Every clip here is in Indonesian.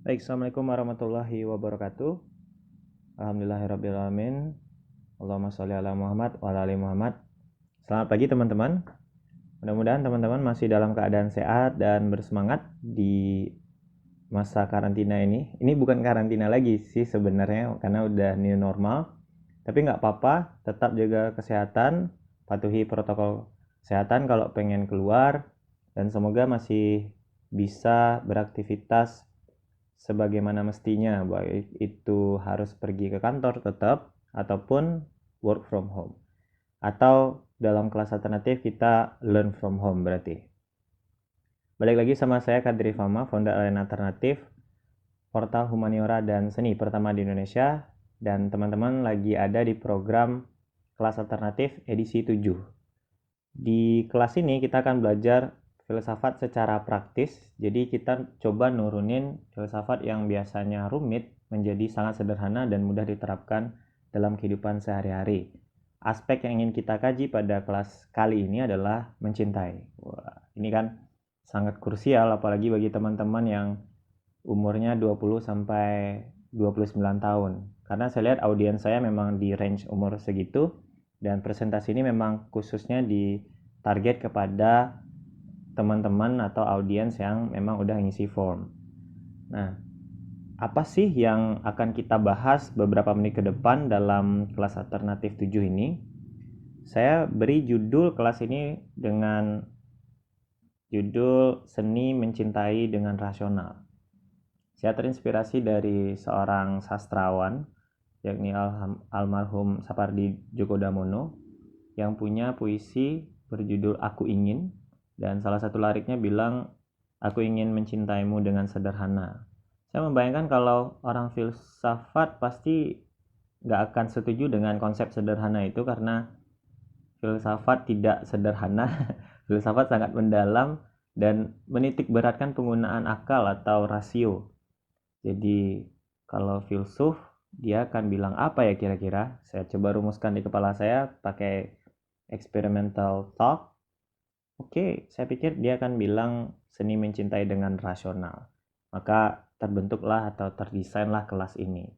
Baik, Assalamualaikum warahmatullahi wabarakatuh. Alhamdulillahirrabbilalamin. Allahumma sholli ala Muhammad wa ala ali Muhammad. Selamat pagi teman-teman. Mudah-mudahan teman-teman masih dalam keadaan sehat dan bersemangat di masa karantina ini. Ini bukan karantina lagi sih sebenarnya karena udah new normal. Tapi nggak apa-apa, tetap jaga kesehatan, patuhi protokol kesehatan kalau pengen keluar, dan semoga masih bisa beraktivitas sebagaimana mestinya, baik itu harus pergi ke kantor tetap ataupun work from home, atau dalam kelas alternatif kita learn from home. Berarti balik lagi sama saya Kadri Fama, founder Arena Alternatif, portal humaniora dan seni pertama di Indonesia, dan teman-teman lagi ada di program kelas alternatif edisi 7. Di kelas ini kita akan belajar filsafat secara praktis. Jadi kita coba nurunin filsafat yang biasanya rumit menjadi sangat sederhana dan mudah diterapkan dalam kehidupan sehari-hari. Aspek yang ingin kita kaji pada kelas kali ini adalah mencintai. Wah, ini kan sangat krusial apalagi bagi teman-teman yang umurnya 20 sampai 29 tahun. Karena saya lihat audiens saya memang di range umur segitu, dan presentasi ini memang khususnya di target kepada teman-teman atau audiens yang memang udah ngisi form. Nah, apa sih yang akan kita bahas beberapa menit ke depan dalam kelas alternatif 7 ini? Saya beri judul kelas ini dengan judul Seni Mencintai dengan Rasional. Saya terinspirasi dari seorang sastrawan, yakni almarhum Sapardi Djoko Damono, yang punya puisi berjudul Aku Ingin, dan salah satu liriknya bilang, aku ingin mencintaimu dengan sederhana. Saya membayangkan kalau orang filsafat pasti gak akan setuju dengan konsep sederhana itu, karena filsafat tidak sederhana. Filsafat sangat mendalam dan menitik beratkan penggunaan akal atau rasio. Jadi kalau filsuf, dia akan bilang apa ya kira-kira? Saya coba rumuskan di kepala saya pakai experimental thought. Oke, saya pikir dia akan bilang seni mencintai dengan rasional. Maka terbentuklah atau terdesainlah kelas ini.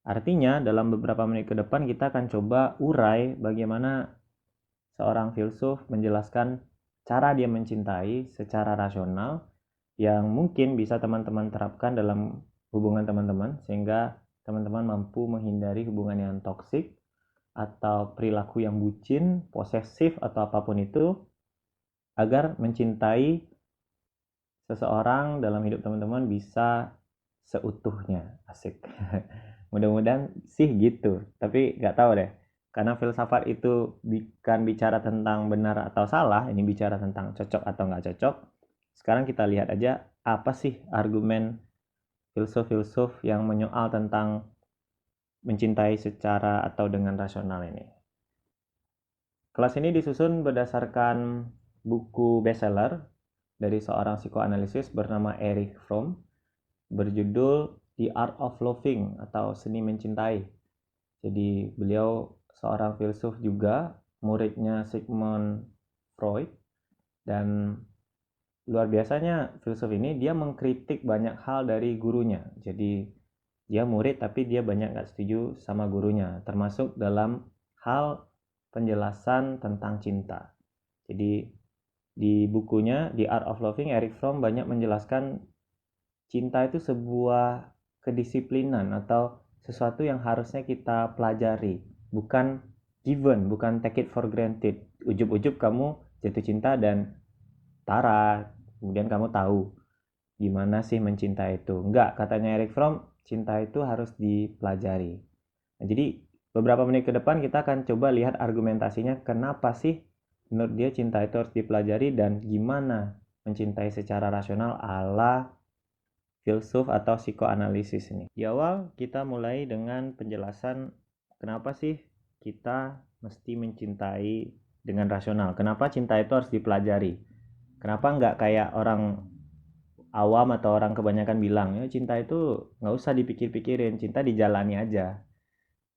Artinya dalam beberapa menit ke depan kita akan coba urai bagaimana seorang filsuf menjelaskan cara dia mencintai secara rasional yang mungkin bisa teman-teman terapkan dalam hubungan teman-teman, sehingga teman-teman mampu menghindari hubungan yang toksik atau perilaku yang bucin, posesif, atau apapun itu, agar mencintai seseorang dalam hidup teman-teman bisa seutuhnya. Asik. Mudah-mudahan sih gitu, tapi nggak tahu deh. Karena filsafat itu bukan bicara tentang benar atau salah, ini bicara tentang cocok atau nggak cocok. Sekarang kita lihat aja apa sih argumen filsuf-filsuf yang menyoal tentang mencintai secara atau dengan rasional ini. Kelas ini disusun berdasarkan buku bestseller dari seorang psikoanalisis bernama Erich Fromm berjudul The Art of Loving atau Seni Mencintai. Jadi beliau seorang filsuf juga, muridnya Sigmund Freud, dan luar biasanya filsuf ini dia mengkritik banyak hal dari gurunya. Jadi dia murid tapi dia banyak gak setuju sama gurunya, termasuk dalam hal penjelasan tentang cinta. Jadi di bukunya The Art of Loving, Erich Fromm banyak menjelaskan cinta itu sebuah kedisiplinan atau sesuatu yang harusnya kita pelajari, bukan given, bukan take it for granted. Ujub-ujub kamu jatuh cinta dan tara, kemudian kamu tahu gimana sih mencinta itu. Enggak, katanya Erich Fromm, cinta itu harus dipelajari. Nah, jadi beberapa menit ke depan kita akan coba lihat argumentasinya kenapa sih menurut dia cinta itu harus dipelajari dan gimana mencintai secara rasional ala filsuf atau psikoanalisis ini. Di awal kita mulai dengan penjelasan kenapa sih kita mesti mencintai dengan rasional. Kenapa cinta itu harus dipelajari? Kenapa nggak kayak orang awam atau orang kebanyakan bilang, ya cinta itu nggak usah dipikir-pikirin, cinta dijalani aja.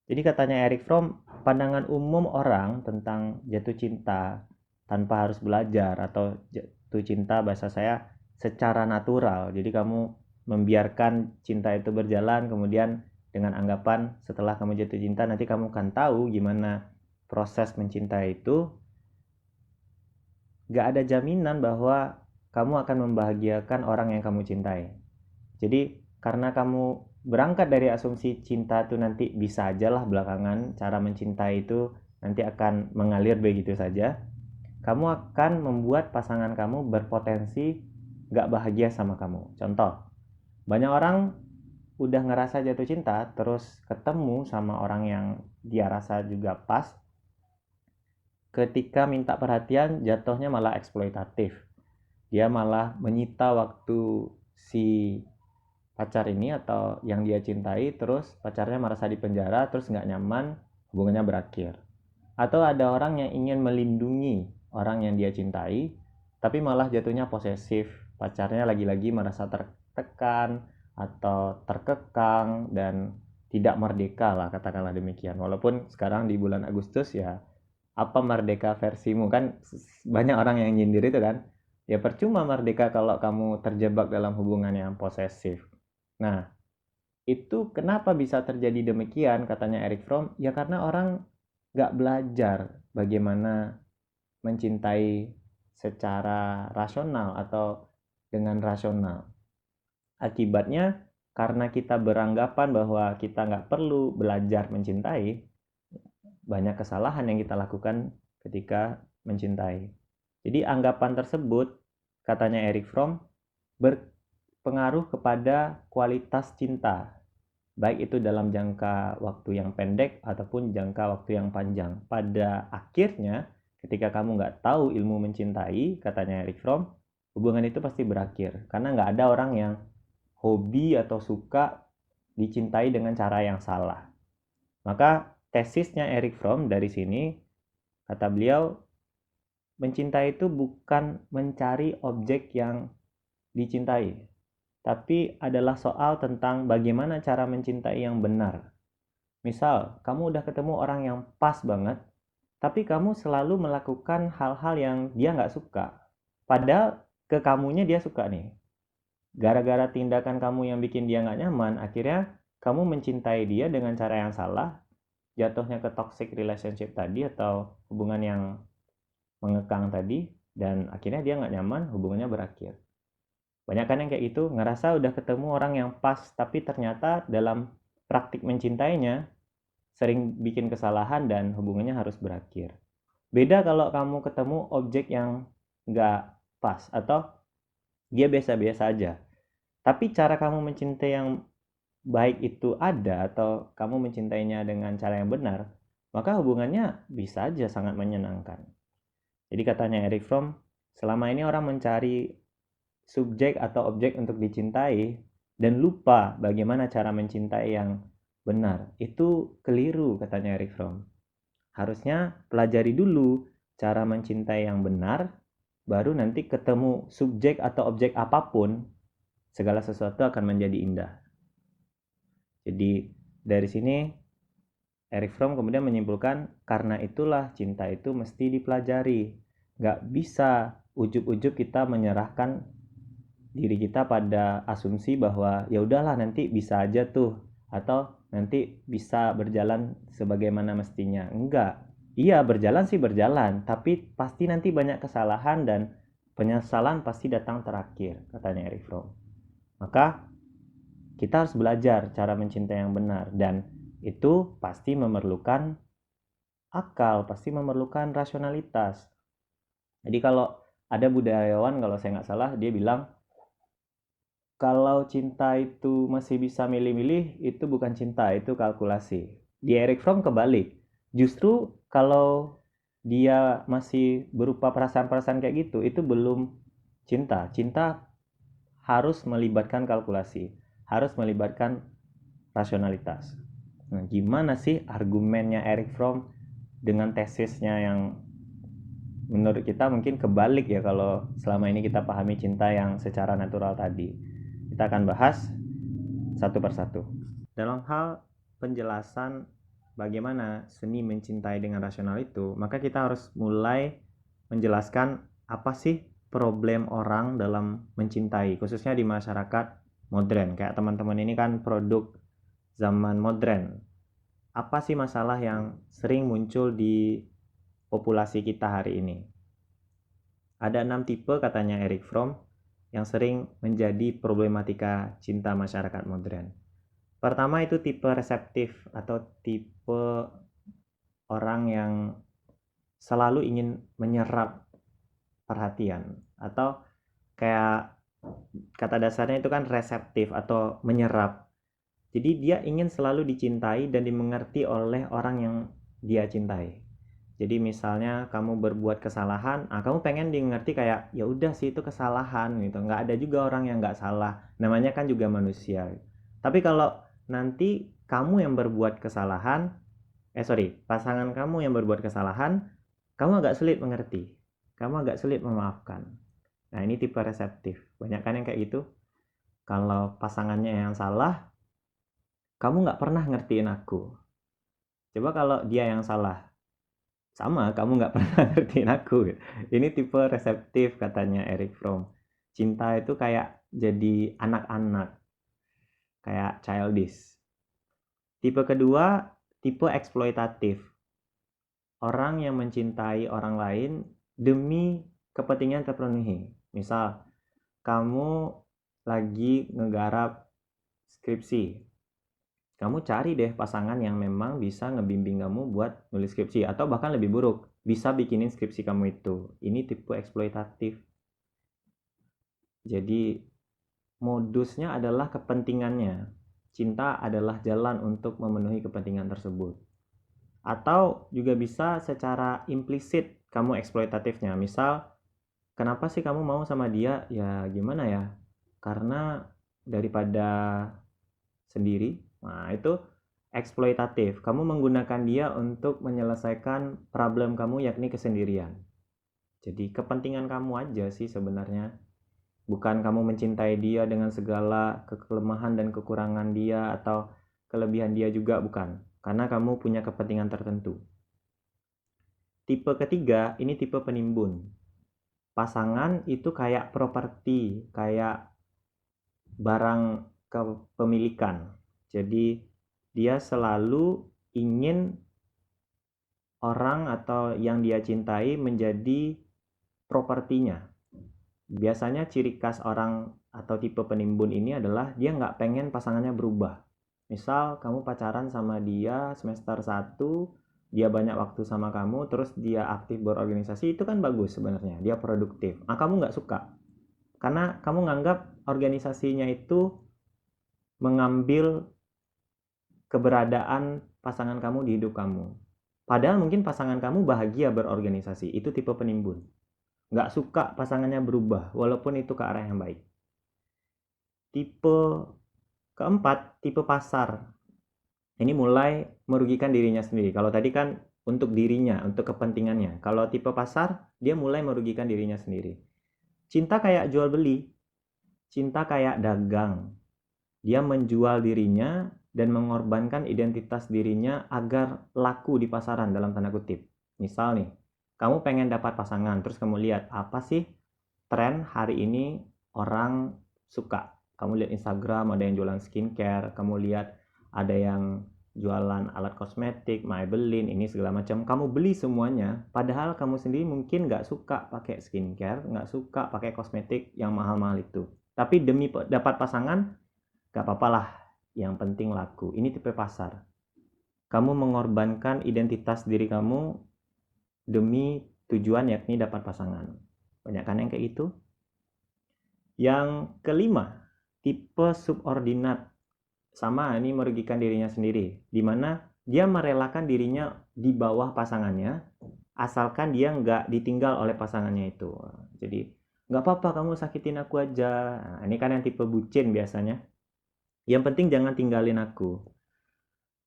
Jadi katanya Erich Fromm, pandangan umum orang tentang jatuh cinta tanpa harus belajar, atau jatuh cinta bahasa saya secara natural. Jadi kamu membiarkan cinta itu berjalan, kemudian dengan anggapan setelah kamu jatuh cinta nanti kamu akan tahu gimana proses mencintai itu, gak ada jaminan bahwa kamu akan membahagiakan orang yang kamu cintai. Jadi karena kamu berangkat dari asumsi cinta itu nanti bisa aja lah belakangan, cara mencintai itu nanti akan mengalir begitu saja, kamu akan membuat pasangan kamu berpotensi gak bahagia sama kamu. Contoh, banyak orang udah ngerasa jatuh cinta, terus ketemu sama orang yang dia rasa juga pas, ketika minta perhatian jatuhnya malah eksploitatif. Dia malah menyita waktu si pacar ini atau yang dia cintai, terus pacarnya merasa di penjara, terus nggak nyaman, hubungannya berakhir. Atau ada orang yang ingin melindungi orang yang dia cintai, tapi malah jatuhnya posesif. Pacarnya lagi-lagi merasa tertekan atau terkekang dan tidak merdeka lah, katakanlah demikian. Walaupun sekarang di bulan Agustus ya, apa merdeka versimu, kan banyak orang yang nyindir itu kan. Ya percuma merdeka kalau kamu terjebak dalam hubungan yang posesif. Nah, itu kenapa bisa terjadi demikian, katanya Erich Fromm? Ya karena orang gak belajar bagaimana mencintai secara rasional atau dengan rasional. Akibatnya, karena kita beranggapan bahwa kita gak perlu belajar mencintai, banyak kesalahan yang kita lakukan ketika mencintai. Jadi anggapan tersebut, katanya Erich Fromm, berpengaruh kepada kualitas cinta, baik itu dalam jangka waktu yang pendek ataupun jangka waktu yang panjang. Pada akhirnya, ketika kamu nggak tahu ilmu mencintai, katanya Erich Fromm, hubungan itu pasti berakhir. Karena nggak ada orang yang hobi atau suka dicintai dengan cara yang salah. Maka tesisnya Erich Fromm dari sini, kata beliau, mencintai itu bukan mencari objek yang dicintai, tapi adalah soal tentang bagaimana cara mencintai yang benar. Misal, kamu udah ketemu orang yang pas banget, tapi kamu selalu melakukan hal-hal yang dia nggak suka. Padahal ke kamunya dia suka nih. Gara-gara tindakan kamu yang bikin dia nggak nyaman, akhirnya kamu mencintai dia dengan cara yang salah, jatuhnya ke toxic relationship tadi atau hubungan yang mengekang tadi, dan akhirnya dia nggak nyaman, hubungannya berakhir. Banyak kan yang kayak gitu, ngerasa udah ketemu orang yang pas, tapi ternyata dalam praktik mencintainya sering bikin kesalahan dan hubungannya harus berakhir. Beda kalau kamu ketemu objek yang nggak pas atau dia biasa-biasa aja, tapi cara kamu mencintai yang baik itu ada atau kamu mencintainya dengan cara yang benar, maka hubungannya bisa aja sangat menyenangkan. Jadi katanya Erich Fromm, selama ini orang mencari subjek atau objek untuk dicintai dan lupa bagaimana cara mencintai yang benar. Itu keliru, katanya Erich Fromm. Harusnya pelajari dulu cara mencintai yang benar, baru nanti ketemu subjek atau objek apapun, segala sesuatu akan menjadi indah. Jadi dari sini Erich Fromm kemudian menyimpulkan, karena itulah cinta itu mesti dipelajari. Gak bisa ujub-ujub kita menyerahkan diri kita pada asumsi bahwa ya udahlah nanti bisa aja tuh, atau nanti bisa berjalan sebagaimana mestinya. Enggak. Iya, berjalan sih berjalan, tapi pasti nanti banyak kesalahan dan penyesalan pasti datang terakhir, katanya Erich Fromm. Maka kita harus belajar cara mencintai yang benar, dan itu pasti memerlukan akal, pasti memerlukan rasionalitas. Jadi kalau ada budayawan, kalau saya nggak salah, dia bilang kalau cinta itu masih bisa milih-milih, itu bukan cinta, itu kalkulasi. Di Erich Fromm kebalik. Justru kalau dia masih berupa perasaan-perasaan kayak gitu, itu belum cinta. Cinta harus melibatkan kalkulasi, harus melibatkan rasionalitas. Nah, gimana sih argumennya Erich Fromm dengan tesisnya yang menurut kita mungkin kebalik ya kalau selama ini kita pahami cinta yang secara natural tadi. Kita akan bahas satu persatu. Dalam hal penjelasan bagaimana seni mencintai dengan rasional itu, maka kita harus mulai menjelaskan apa sih problem orang dalam mencintai, khususnya di masyarakat modern. Kayak teman-teman ini kan produk zaman modern. Apa sih masalah yang sering muncul di populasi kita hari ini? Ada 6 tipe katanya Erich Fromm yang sering menjadi problematika cinta masyarakat modern. Pertama itu tipe reseptif atau tipe orang yang selalu ingin menyerap perhatian, atau kayak kata dasarnya itu kan reseptif atau menyerap. Jadi dia ingin selalu dicintai dan dimengerti oleh orang yang dia cintai. Jadi misalnya kamu berbuat kesalahan, kamu pengen dimengerti kayak ya udah sih itu kesalahan gitu. Nggak ada juga orang yang nggak salah. Namanya kan juga manusia. Tapi kalau nanti kamu yang berbuat kesalahan, pasangan kamu yang berbuat kesalahan, kamu agak sulit mengerti. Kamu agak sulit memaafkan. Nah ini tipe reseptif. Banyak kan yang kayak gitu. Kalau pasangannya yang salah, kamu nggak pernah ngertiin aku. Coba kalau dia yang salah, sama kamu nggak pernah ngertiin aku. Ini tipe reseptif katanya Erich Fromm. Cinta itu kayak jadi anak-anak, kayak childish. Tipe kedua, tipe eksploitatif. Orang yang mencintai orang lain demi kepentingan terpenuhi. Misal, kamu lagi ngegarap skripsi, kamu cari deh pasangan yang memang bisa ngebimbing kamu buat nulis skripsi, atau bahkan lebih buruk, bisa bikinin skripsi kamu itu. Ini tipe eksploitatif. Jadi modusnya adalah kepentingannya. Cinta adalah jalan untuk memenuhi kepentingan tersebut. Atau juga bisa secara implisit kamu eksploitatifnya. Misal, kenapa sih kamu mau sama dia? Ya gimana ya? Karena daripada sendiri. Nah, itu eksploitatif. Kamu menggunakan dia untuk menyelesaikan problem kamu, yakni kesendirian. Jadi kepentingan kamu aja sih sebenarnya. Bukan kamu mencintai dia dengan segala kelemahan dan kekurangan dia atau kelebihan dia juga, bukan. Karena kamu punya kepentingan tertentu. Tipe ketiga, ini tipe penimbun. Pasangan itu kayak properti, kayak barang kepemilikan. Jadi dia selalu ingin orang atau yang dia cintai menjadi propertinya. Biasanya ciri khas orang atau tipe penimbun ini adalah dia nggak pengen pasangannya berubah. Misal kamu pacaran sama dia semester 1, dia banyak waktu sama kamu, terus dia aktif berorganisasi, itu kan bagus sebenarnya, dia produktif. Kamu nggak suka, karena kamu nganggap organisasinya itu mengambil keberadaan pasangan kamu di hidup kamu. Padahal mungkin pasangan kamu bahagia berorganisasi, itu tipe penimbun. Nggak suka pasangannya berubah, walaupun itu ke arah yang baik. Tipe keempat, tipe pasar. Ini mulai merugikan dirinya sendiri. Kalau tadi kan untuk dirinya, untuk kepentingannya. Kalau tipe pasar, dia mulai merugikan dirinya sendiri. Cinta kayak jual beli. Cinta kayak dagang. Dia menjual dirinya dan mengorbankan identitas dirinya agar laku di pasaran dalam tanda kutip. Misal nih, kamu pengen dapat pasangan, terus kamu lihat apa sih tren hari ini orang suka. Kamu lihat Instagram, ada yang jualan skincare, kamu lihat ada yang jualan alat kosmetik, Maybelline, ini segala macam. Kamu beli semuanya, padahal kamu sendiri mungkin nggak suka pakai skincare, nggak suka pakai kosmetik yang mahal-mahal itu. Tapi demi dapat pasangan, nggak apa-apa lah, yang penting laku. Ini tipe pasar. Kamu mengorbankan identitas diri kamu demi tujuan yakni dapat pasangan. Banyak kan yang kayak itu? Yang kelima, tipe subordinat. Sama, ini merugikan dirinya sendiri. Dimana dia merelakan dirinya di bawah pasangannya, asalkan dia nggak ditinggal oleh pasangannya itu. Jadi, nggak apa-apa kamu sakitin aku aja. Nah, ini kan yang tipe bucin biasanya. Yang penting jangan tinggalin aku.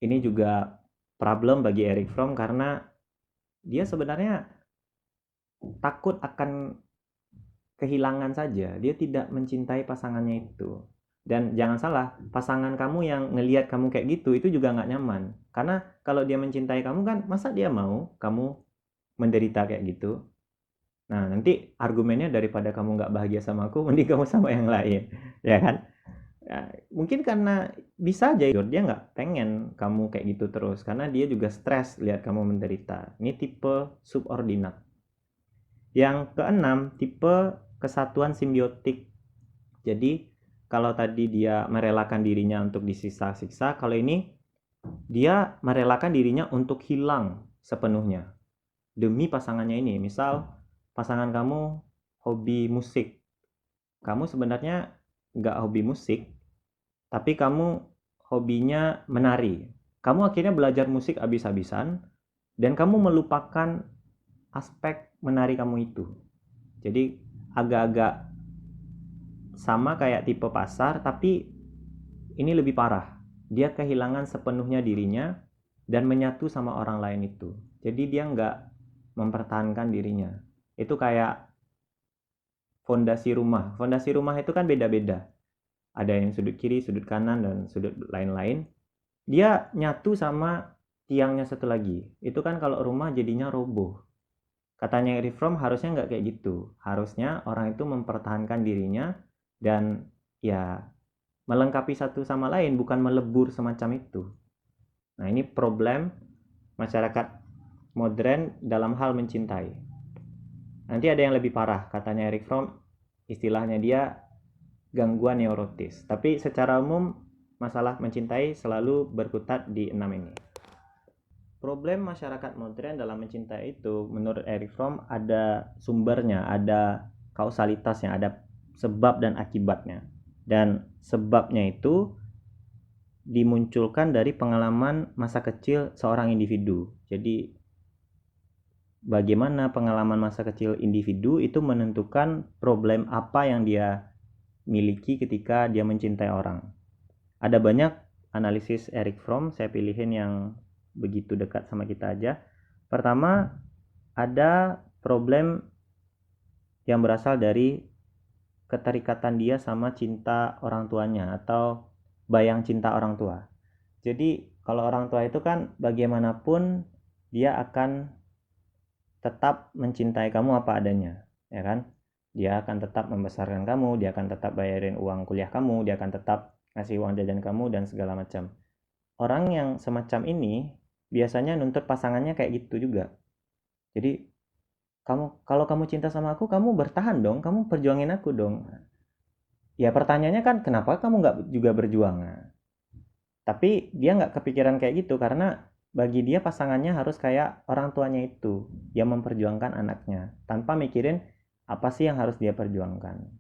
Ini juga problem bagi Erich Fromm karena dia sebenarnya takut akan kehilangan saja. Dia tidak mencintai pasangannya itu. Dan jangan salah, pasangan kamu yang ngelihat kamu kayak gitu, itu juga nggak nyaman. Karena kalau dia mencintai kamu kan, masa dia mau kamu menderita kayak gitu? Nah, nanti argumennya daripada kamu nggak bahagia sama aku, mending kamu sama yang lain. Ya kan? Ya, mungkin karena bisa aja dia nggak pengen kamu kayak gitu terus, karena dia juga stres lihat kamu menderita. Ini tipe subordinat. Yang keenam, tipe kesatuan simbiotik. Jadi kalau tadi dia merelakan dirinya untuk disiksa-siksa, kalau ini dia merelakan dirinya untuk hilang sepenuhnya demi pasangannya ini. Misal pasangan kamu hobi musik, kamu sebenarnya nggak hobi musik, tapi kamu hobinya menari. Kamu akhirnya belajar musik habis-habisan dan kamu melupakan aspek menari kamu itu. Jadi agak-agak sama kayak tipe pasar, tapi ini lebih parah. Dia kehilangan sepenuhnya dirinya dan menyatu sama orang lain itu. Jadi dia nggak mempertahankan dirinya. Itu kayak fondasi rumah. Fondasi rumah itu kan beda-beda. Ada yang sudut kiri, sudut kanan, dan sudut lain-lain. Dia nyatu sama tiangnya satu lagi. Itu kan kalau rumah jadinya roboh. Katanya Eric Fromm harusnya nggak kayak gitu. Harusnya orang itu mempertahankan dirinya dan ya melengkapi satu sama lain, bukan melebur semacam itu. Nah, ini problem masyarakat modern dalam hal mencintai. Nanti ada yang lebih parah, katanya Eric Fromm, istilahnya dia gangguan neurotis. Tapi secara umum, masalah mencintai selalu berkutat di 6 ini. Problem masyarakat modern dalam mencintai itu, menurut Eric Fromm, ada sumbernya, ada kausalitasnya, ada sebab dan akibatnya. Dan sebabnya itu dimunculkan dari pengalaman masa kecil seorang individu. Jadi bagaimana pengalaman masa kecil individu itu menentukan problem apa yang dia miliki ketika dia mencintai orang. Ada banyak analisis Eric Fromm, saya pilihin yang begitu dekat sama kita aja. Pertama, ada problem yang berasal dari keterikatan dia sama cinta orang tuanya atau bayang cinta orang tua. Jadi kalau orang tua itu kan bagaimanapun dia akan tetap mencintai kamu apa adanya, ya kan? Dia akan tetap membesarkan kamu, dia akan tetap bayarin uang kuliah kamu, dia akan tetap ngasih uang jajan kamu dan segala macam. Orang yang semacam ini biasanya nuntut pasangannya kayak gitu juga. Jadi kalau kamu cinta sama aku, kamu bertahan dong, kamu perjuangin aku dong. Ya pertanyaannya kan kenapa kamu nggak juga berjuang? Tapi dia nggak kepikiran kayak gitu karena bagi dia pasangannya harus kayak orang tuanya itu yang memperjuangkan anaknya tanpa mikirin apa sih yang harus dia perjuangkan.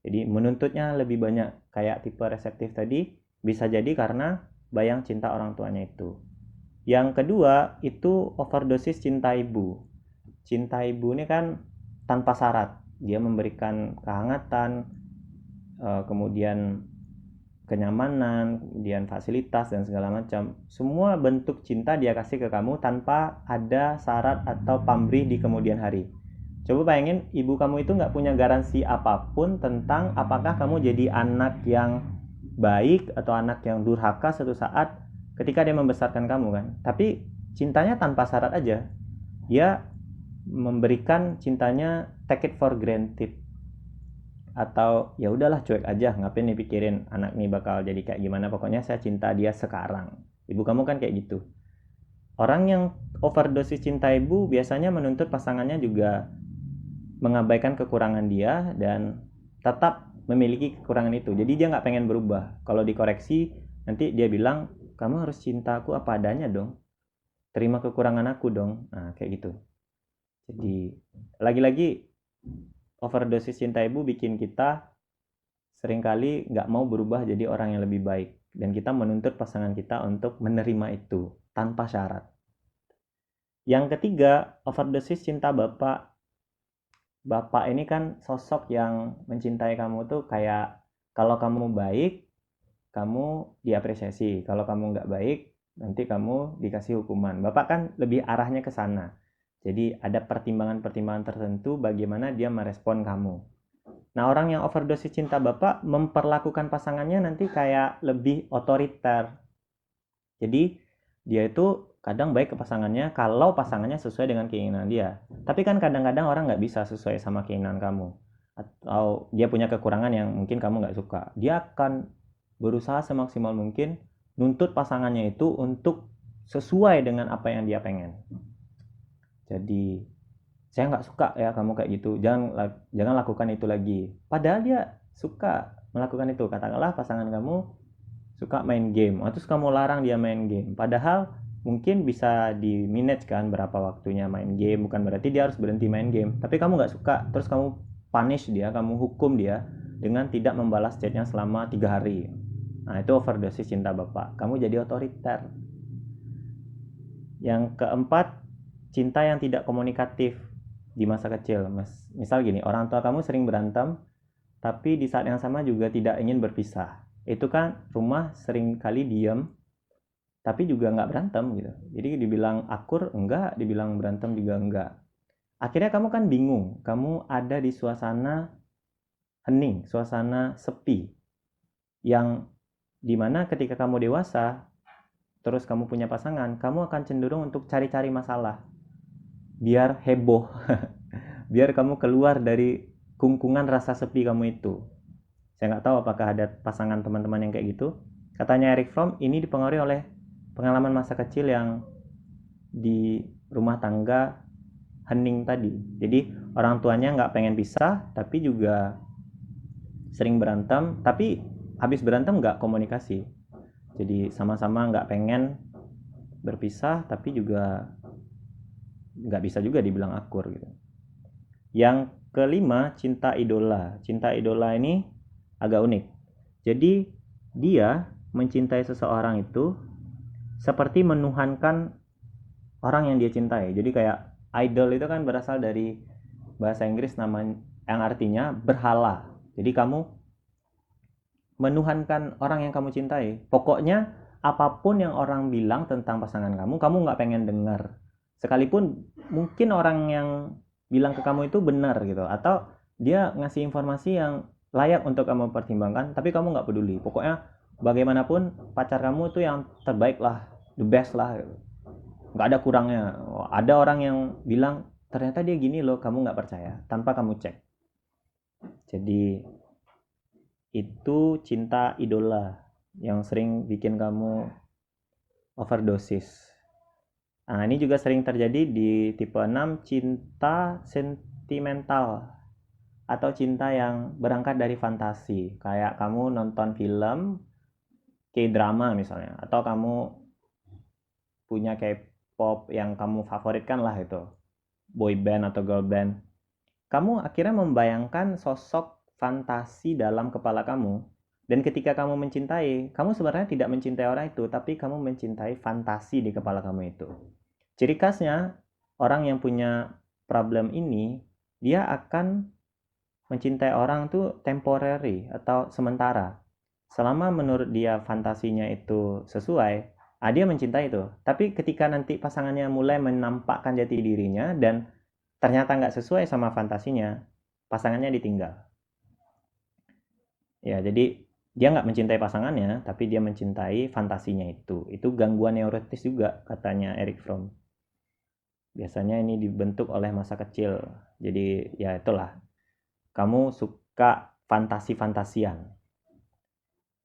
Jadi menuntutnya lebih banyak kayak tipe reseptif tadi, bisa jadi karena bayang cinta orang tuanya itu. Yang kedua itu overdosis cinta ibu. Cinta ibu ini kan tanpa syarat, dia memberikan kehangatan, kemudian kenyamanan, kemudian fasilitas dan segala macam. Semua bentuk cinta dia kasih ke kamu tanpa ada syarat atau pamrih di kemudian hari. Coba bayangin, ibu kamu itu nggak punya garansi apapun tentang apakah kamu jadi anak yang baik atau anak yang durhaka suatu saat ketika dia membesarkan kamu kan. Tapi cintanya tanpa syarat aja. Dia memberikan cintanya take it for granted, atau ya udahlah cuek aja, ngapain nih pikirin anak nih bakal jadi kayak gimana, pokoknya saya cinta dia sekarang. Ibu kamu kan kayak gitu. Orang yang overdosis cinta ibu biasanya menuntut pasangannya juga mengabaikan kekurangan dia dan tetap memiliki kekurangan itu. Jadi dia nggak pengen berubah. Kalau dikoreksi nanti dia bilang kamu harus cinta aku apa adanya dong, terima kekurangan aku dong. Nah kayak gitu. Jadi lagi-lagi overdosis cinta ibu bikin kita seringkali nggak mau berubah jadi orang yang lebih baik. Dan kita menuntut pasangan kita untuk menerima itu tanpa syarat. Yang ketiga, overdosis cinta bapak. Bapak ini kan sosok yang mencintai kamu tuh kayak kalau kamu baik, kamu diapresiasi. Kalau kamu nggak baik, nanti kamu dikasih hukuman. Bapak kan lebih arahnya ke sana. Jadi ada pertimbangan-pertimbangan tertentu bagaimana dia merespon kamu. Nah, orang yang overdosis cinta bapak memperlakukan pasangannya nanti kayak lebih otoriter. Jadi dia itu kadang baik ke pasangannya kalau pasangannya sesuai dengan keinginan dia. Tapi kan kadang-kadang orang nggak bisa sesuai sama keinginan kamu. Atau dia punya kekurangan yang mungkin kamu nggak suka. Dia akan berusaha semaksimal mungkin nuntut pasangannya itu untuk sesuai dengan apa yang dia pengen. Jadi saya nggak suka ya kamu kayak gitu, jangan lakukan itu lagi. Padahal dia suka melakukan itu. Katakanlah pasangan kamu suka main game, terus kamu larang dia main game. Padahal mungkin bisa di manage kan berapa waktunya main game, bukan berarti dia harus berhenti main game. Tapi kamu nggak suka, terus kamu punish dia, kamu hukum dia dengan tidak membalas chatnya selama 3 hari. Nah itu overdosis cinta bapak, kamu jadi otoriter. Yang keempat, cinta yang tidak komunikatif di masa kecil. Misal gini, orang tua kamu sering berantem, tapi di saat yang sama juga tidak ingin berpisah. Itu kan rumah sering kali diem, tapi juga nggak berantem gitu. Jadi dibilang akur enggak, dibilang berantem juga enggak. Akhirnya kamu kan bingung, kamu ada di suasana hening, suasana sepi, yang dimana ketika kamu dewasa, terus kamu punya pasangan, kamu akan cenderung untuk cari-cari masalah, biar heboh, biar kamu keluar dari kungkungan rasa sepi kamu itu. Saya nggak tahu apakah ada pasangan teman-teman yang kayak gitu. Katanya Eric Fromm, ini dipengaruhi oleh pengalaman masa kecil yang di rumah tangga hening tadi. Jadi orang tuanya nggak pengen pisah, tapi juga sering berantem, tapi habis berantem nggak komunikasi. Jadi sama-sama nggak pengen berpisah, tapi juga nggak bisa juga dibilang akur gitu. Yang kelima, cinta idola. Cinta idola ini agak unik. Jadi dia mencintai seseorang itu seperti menuhankan orang yang dia cintai. Jadi kayak idol itu kan berasal dari bahasa Inggris namanya yang artinya berhala. Jadi kamu menuhankan orang yang kamu cintai. Pokoknya apapun yang orang bilang tentang pasangan kamu nggak pengen dengar. Sekalipun mungkin orang yang bilang ke kamu itu benar gitu, atau dia ngasih informasi yang layak untuk kamu pertimbangkan, tapi kamu nggak peduli. Pokoknya bagaimanapun pacar kamu itu yang terbaik lah, the best lah gitu. Nggak ada kurangnya. Ada orang yang bilang ternyata dia gini loh, kamu nggak percaya tanpa kamu cek. Jadi itu cinta idola yang sering bikin kamu overdosis. Nah, ini juga sering terjadi di tipe 6, cinta sentimental atau cinta yang berangkat dari fantasi. Kayak kamu nonton film K-drama misalnya, atau kamu punya K-pop yang kamu favoritkan lah itu, boy band atau girl band. Kamu akhirnya membayangkan sosok fantasi dalam kepala kamu. Dan ketika kamu mencintai, kamu sebenarnya tidak mencintai orang itu, tapi kamu mencintai fantasi di kepala kamu itu. Ciri khasnya, orang yang punya problem ini, dia akan mencintai orang itu temporary atau sementara. Selama menurut dia fantasinya itu sesuai, dia mencintai itu. Tapi ketika nanti pasangannya mulai menampakkan jati dirinya dan ternyata nggak sesuai sama fantasinya, pasangannya ditinggal. Ya, jadi dia nggak mencintai pasangannya, tapi dia mencintai fantasinya itu. Itu gangguan neurotis juga, katanya Eric Fromm. Biasanya ini dibentuk oleh masa kecil. Jadi ya itulah, kamu suka fantasi-fantasian.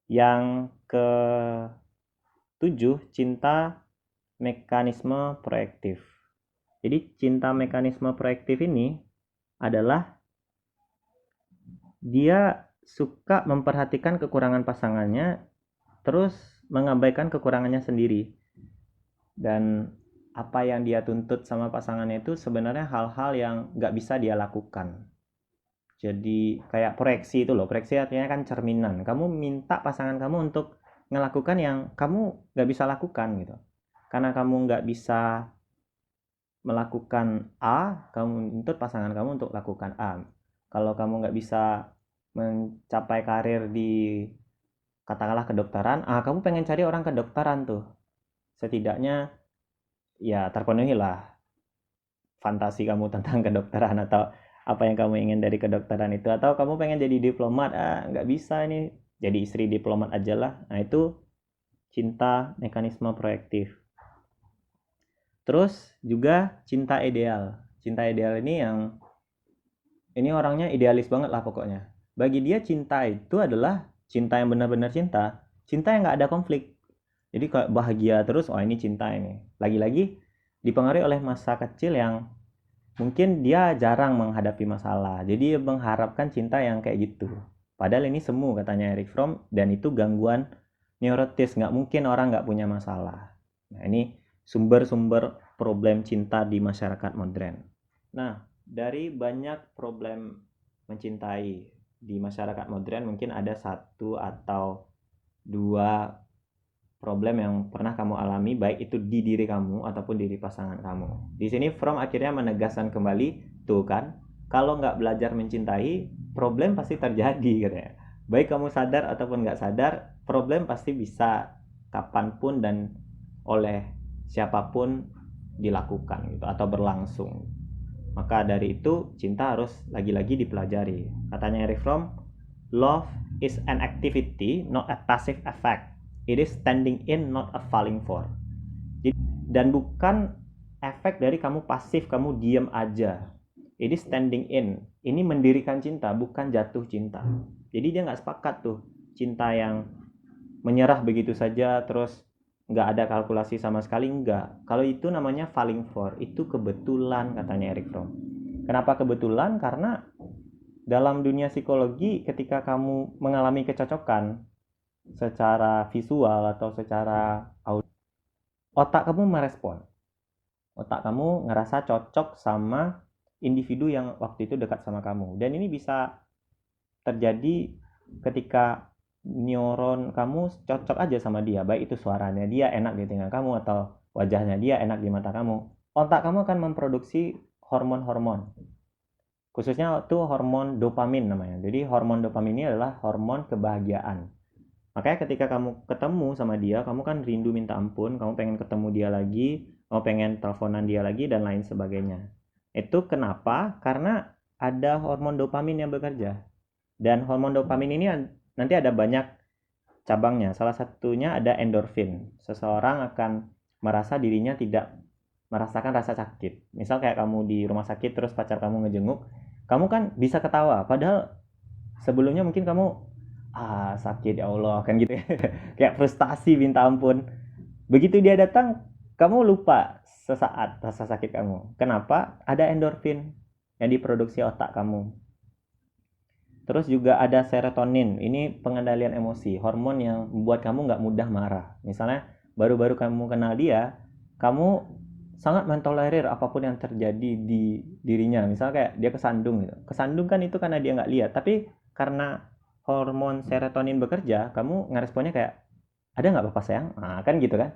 Yang ke-7, cinta mekanisme proaktif. Jadi cinta mekanisme proaktif ini adalah dia suka memperhatikan kekurangan pasangannya, terus mengabaikan kekurangannya sendiri. Dan apa yang dia tuntut sama pasangannya itu sebenarnya hal-hal yang nggak bisa dia lakukan. Jadi kayak proyeksi itu loh. Proyeksi artinya kan cerminan. Kamu minta pasangan kamu untuk melakukan yang kamu nggak bisa lakukan gitu. Karena kamu nggak bisa melakukan A, kamu menuntut pasangan kamu untuk lakukan A. Kalau kamu nggak bisa mencapai karir di katakanlah kedokteran, kamu pengen cari orang kedokteran tuh. Setidaknya ya terpenuhi lah fantasi kamu tentang kedokteran atau apa yang kamu ingin dari kedokteran itu. Atau kamu pengen jadi diplomat, nggak bisa ini, jadi istri diplomat aja lah. Nah itu cinta mekanisme proaktif. Terus juga cinta ideal. Cinta ideal ini orangnya idealis banget lah pokoknya. Bagi dia cinta itu adalah cinta yang benar-benar cinta. cinta yang nggak ada konflik. Jadi kayak bahagia terus, oh ini cinta ini. Lagi-lagi dipengaruhi oleh masa kecil yang mungkin dia jarang menghadapi masalah. Jadi mengharapkan cinta yang kayak gitu. Padahal ini semu katanya Eric Fromm, dan itu gangguan neurotis. Nggak mungkin orang nggak punya masalah. Nah ini sumber-sumber problem cinta di masyarakat modern. Nah dari banyak problem mencintai di masyarakat modern, mungkin ada satu atau dua problem yang pernah kamu alami, baik itu di diri kamu ataupun diri pasangan kamu. Di sini Fromm akhirnya menegaskan kembali, tuh kan, kalau nggak belajar mencintai, problem pasti terjadi katanya. Baik kamu sadar ataupun nggak sadar, problem pasti bisa kapanpun dan oleh siapapun dilakukan gitu atau berlangsung. Maka dari itu cinta harus lagi-lagi dipelajari. Katanya Eric Fromm, love is an activity, not a passive effect. It is standing in, not a falling for. Dan bukan efek dari kamu pasif, kamu diam aja. It is standing in. Ini mendirikan cinta, bukan jatuh cinta. Jadi dia nggak sepakat tuh cinta yang menyerah begitu saja terus nggak ada kalkulasi sama sekali, nggak. Kalau itu namanya falling for, itu kebetulan katanya Eric Fromm. Kenapa kebetulan? Karena dalam dunia psikologi ketika kamu mengalami kecocokan secara visual atau secara audio, otak kamu merespon. Otak kamu ngerasa cocok sama individu yang waktu itu dekat sama kamu. Dan ini bisa terjadi ketika neuron kamu cocok aja sama dia, baik itu suaranya dia enak di telinga kamu atau wajahnya dia enak di mata kamu. Otak kamu akan memproduksi hormon-hormon. Khususnya itu hormon dopamin namanya. Jadi hormon dopamin ini adalah hormon kebahagiaan. Makanya ketika kamu ketemu sama dia, kamu kan rindu minta ampun, kamu pengen ketemu dia lagi, kamu pengen teleponan dia lagi, dan lain sebagainya. Itu kenapa? Karena ada hormon dopamin yang bekerja. Dan hormon dopamin ini nanti ada banyak cabangnya. Salah satunya ada endorfin. Seseorang akan merasa dirinya tidak merasakan rasa sakit. Misal kayak kamu di rumah sakit terus pacar kamu ngejenguk, kamu kan bisa ketawa. Padahal sebelumnya mungkin kamu sakit ya Allah kan gitu ya. Kayak frustasi minta ampun. Begitu dia datang, kamu lupa sesaat rasa sakit kamu. Kenapa? Ada endorfin yang diproduksi otak kamu. Terus juga ada serotonin. Ini pengendalian emosi, hormon yang membuat kamu nggak mudah marah. Misalnya baru-baru kamu kenal dia, kamu sangat mentolerir apapun yang terjadi di dirinya. Misalnya kayak dia kesandung gitu. Kesandung kan itu karena dia nggak lihat, tapi karena hormon serotonin bekerja, kamu ngeresponnya kayak, ada nggak apa-apa sayang? Nah, kan gitu kan.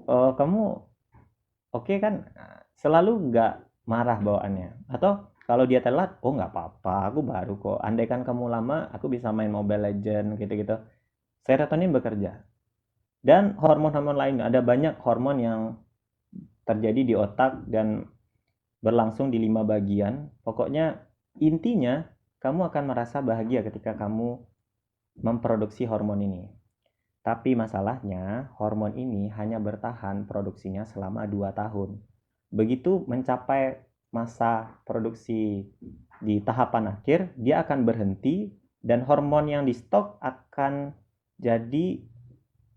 Oh, kamu oke kan? Selalu nggak marah bawaannya. Atau kalau dia telat, oh nggak apa-apa, aku baru kok. Andaikan kamu lama, aku bisa main Mobile Legend gitu-gitu. Serotonin bekerja. Dan hormon-hormon lain, ada banyak hormon yang terjadi di otak dan berlangsung di 5 bagian. Pokoknya intinya kamu akan merasa bahagia ketika kamu memproduksi hormon ini. Tapi masalahnya hormon ini hanya bertahan produksinya selama 2 tahun. Begitu mencapai masa produksi di tahapan akhir, dia akan berhenti dan hormon yang di stok akan jadi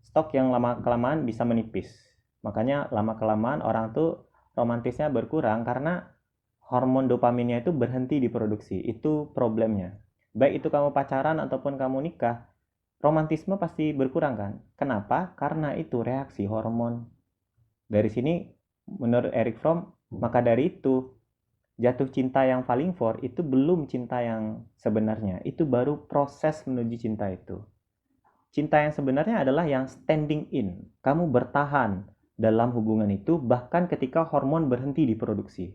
stok yang lama-kelamaan bisa menipis. Makanya lama-kelamaan orang tuh romantisnya berkurang karena hormon dopaminnya itu berhenti diproduksi. Itu problemnya. Baik itu kamu pacaran ataupun kamu nikah, romantisme pasti berkurang kan? Kenapa? Karena itu reaksi hormon. Dari sini menurut Eric Fromm, maka dari itu jatuh cinta yang falling for itu belum cinta yang sebenarnya. Itu baru proses menuju cinta itu. Cinta yang sebenarnya adalah yang standing in. Kamu bertahan dalam hubungan itu bahkan ketika hormon berhenti diproduksi.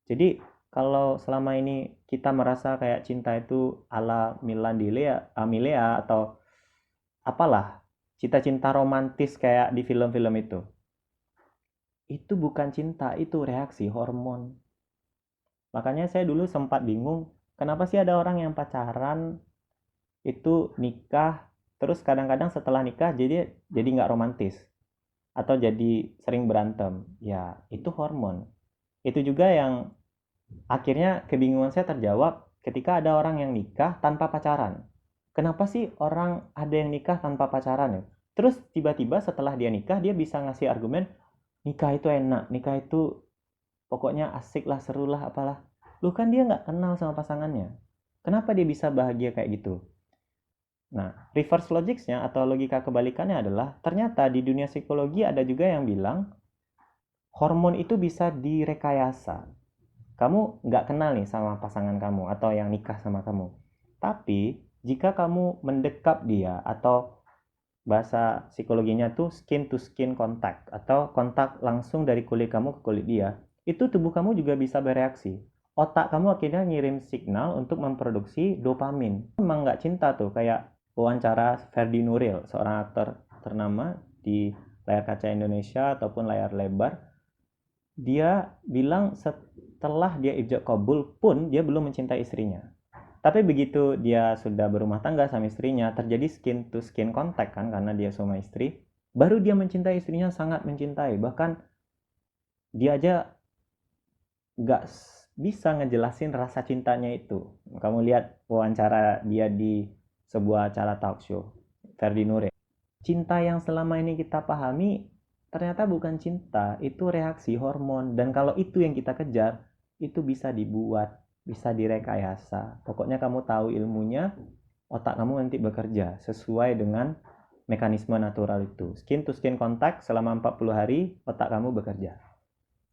Jadi kalau selama ini kita merasa kayak cinta itu ala Milea atau apalah, cinta-cinta romantis kayak di film-film itu bukan cinta, itu reaksi hormon. Makanya saya dulu sempat bingung, kenapa sih ada orang yang pacaran itu nikah, terus kadang-kadang setelah nikah jadi nggak romantis atau jadi sering berantem. Ya itu hormon. Itu juga yang akhirnya kebingungan saya terjawab ketika ada orang yang nikah tanpa pacaran. Kenapa sih orang ada yang nikah tanpa pacaran ya? Terus tiba-tiba setelah dia nikah, dia bisa ngasih argumen, nikah itu enak, nikah itu pokoknya asik lah, seru lah, apalah. Lu kan dia nggak kenal sama pasangannya. Kenapa dia bisa bahagia kayak gitu? Nah, reverse logics-nya atau logika kebalikannya adalah, ternyata di dunia psikologi ada juga yang bilang, hormon itu bisa direkayasa. Kamu nggak kenal nih sama pasangan kamu atau yang nikah sama kamu. Tapi, jika kamu mendekap dia atau bahasa psikologinya tuh skin to skin contact atau kontak langsung dari kulit kamu ke kulit dia, itu tubuh kamu juga bisa bereaksi. Otak kamu akhirnya ngirim signal untuk memproduksi dopamin. Emang nggak cinta tuh, kayak wawancara Ferdi Nuril, seorang aktor ternama di layar kaca Indonesia ataupun layar lebar. Dia bilang setelah dia ijab kabul pun dia belum mencintai istrinya. Tapi begitu dia sudah berumah tangga sama istrinya, terjadi skin to skin contact kan, karena dia suami istri, baru dia mencintai istrinya, sangat mencintai. Bahkan dia aja nggak bisa ngejelasin rasa cintanya itu. Kamu lihat wawancara dia di sebuah acara talk show, Ferdi Nuril. Cinta yang selama ini kita pahami ternyata bukan cinta, itu reaksi hormon. Dan kalau itu yang kita kejar, itu bisa dibuat, bisa direkayasa. Pokoknya kamu tahu ilmunya, otak kamu nanti bekerja sesuai dengan mekanisme natural itu. Skin to skin contact selama 40 hari, otak kamu bekerja.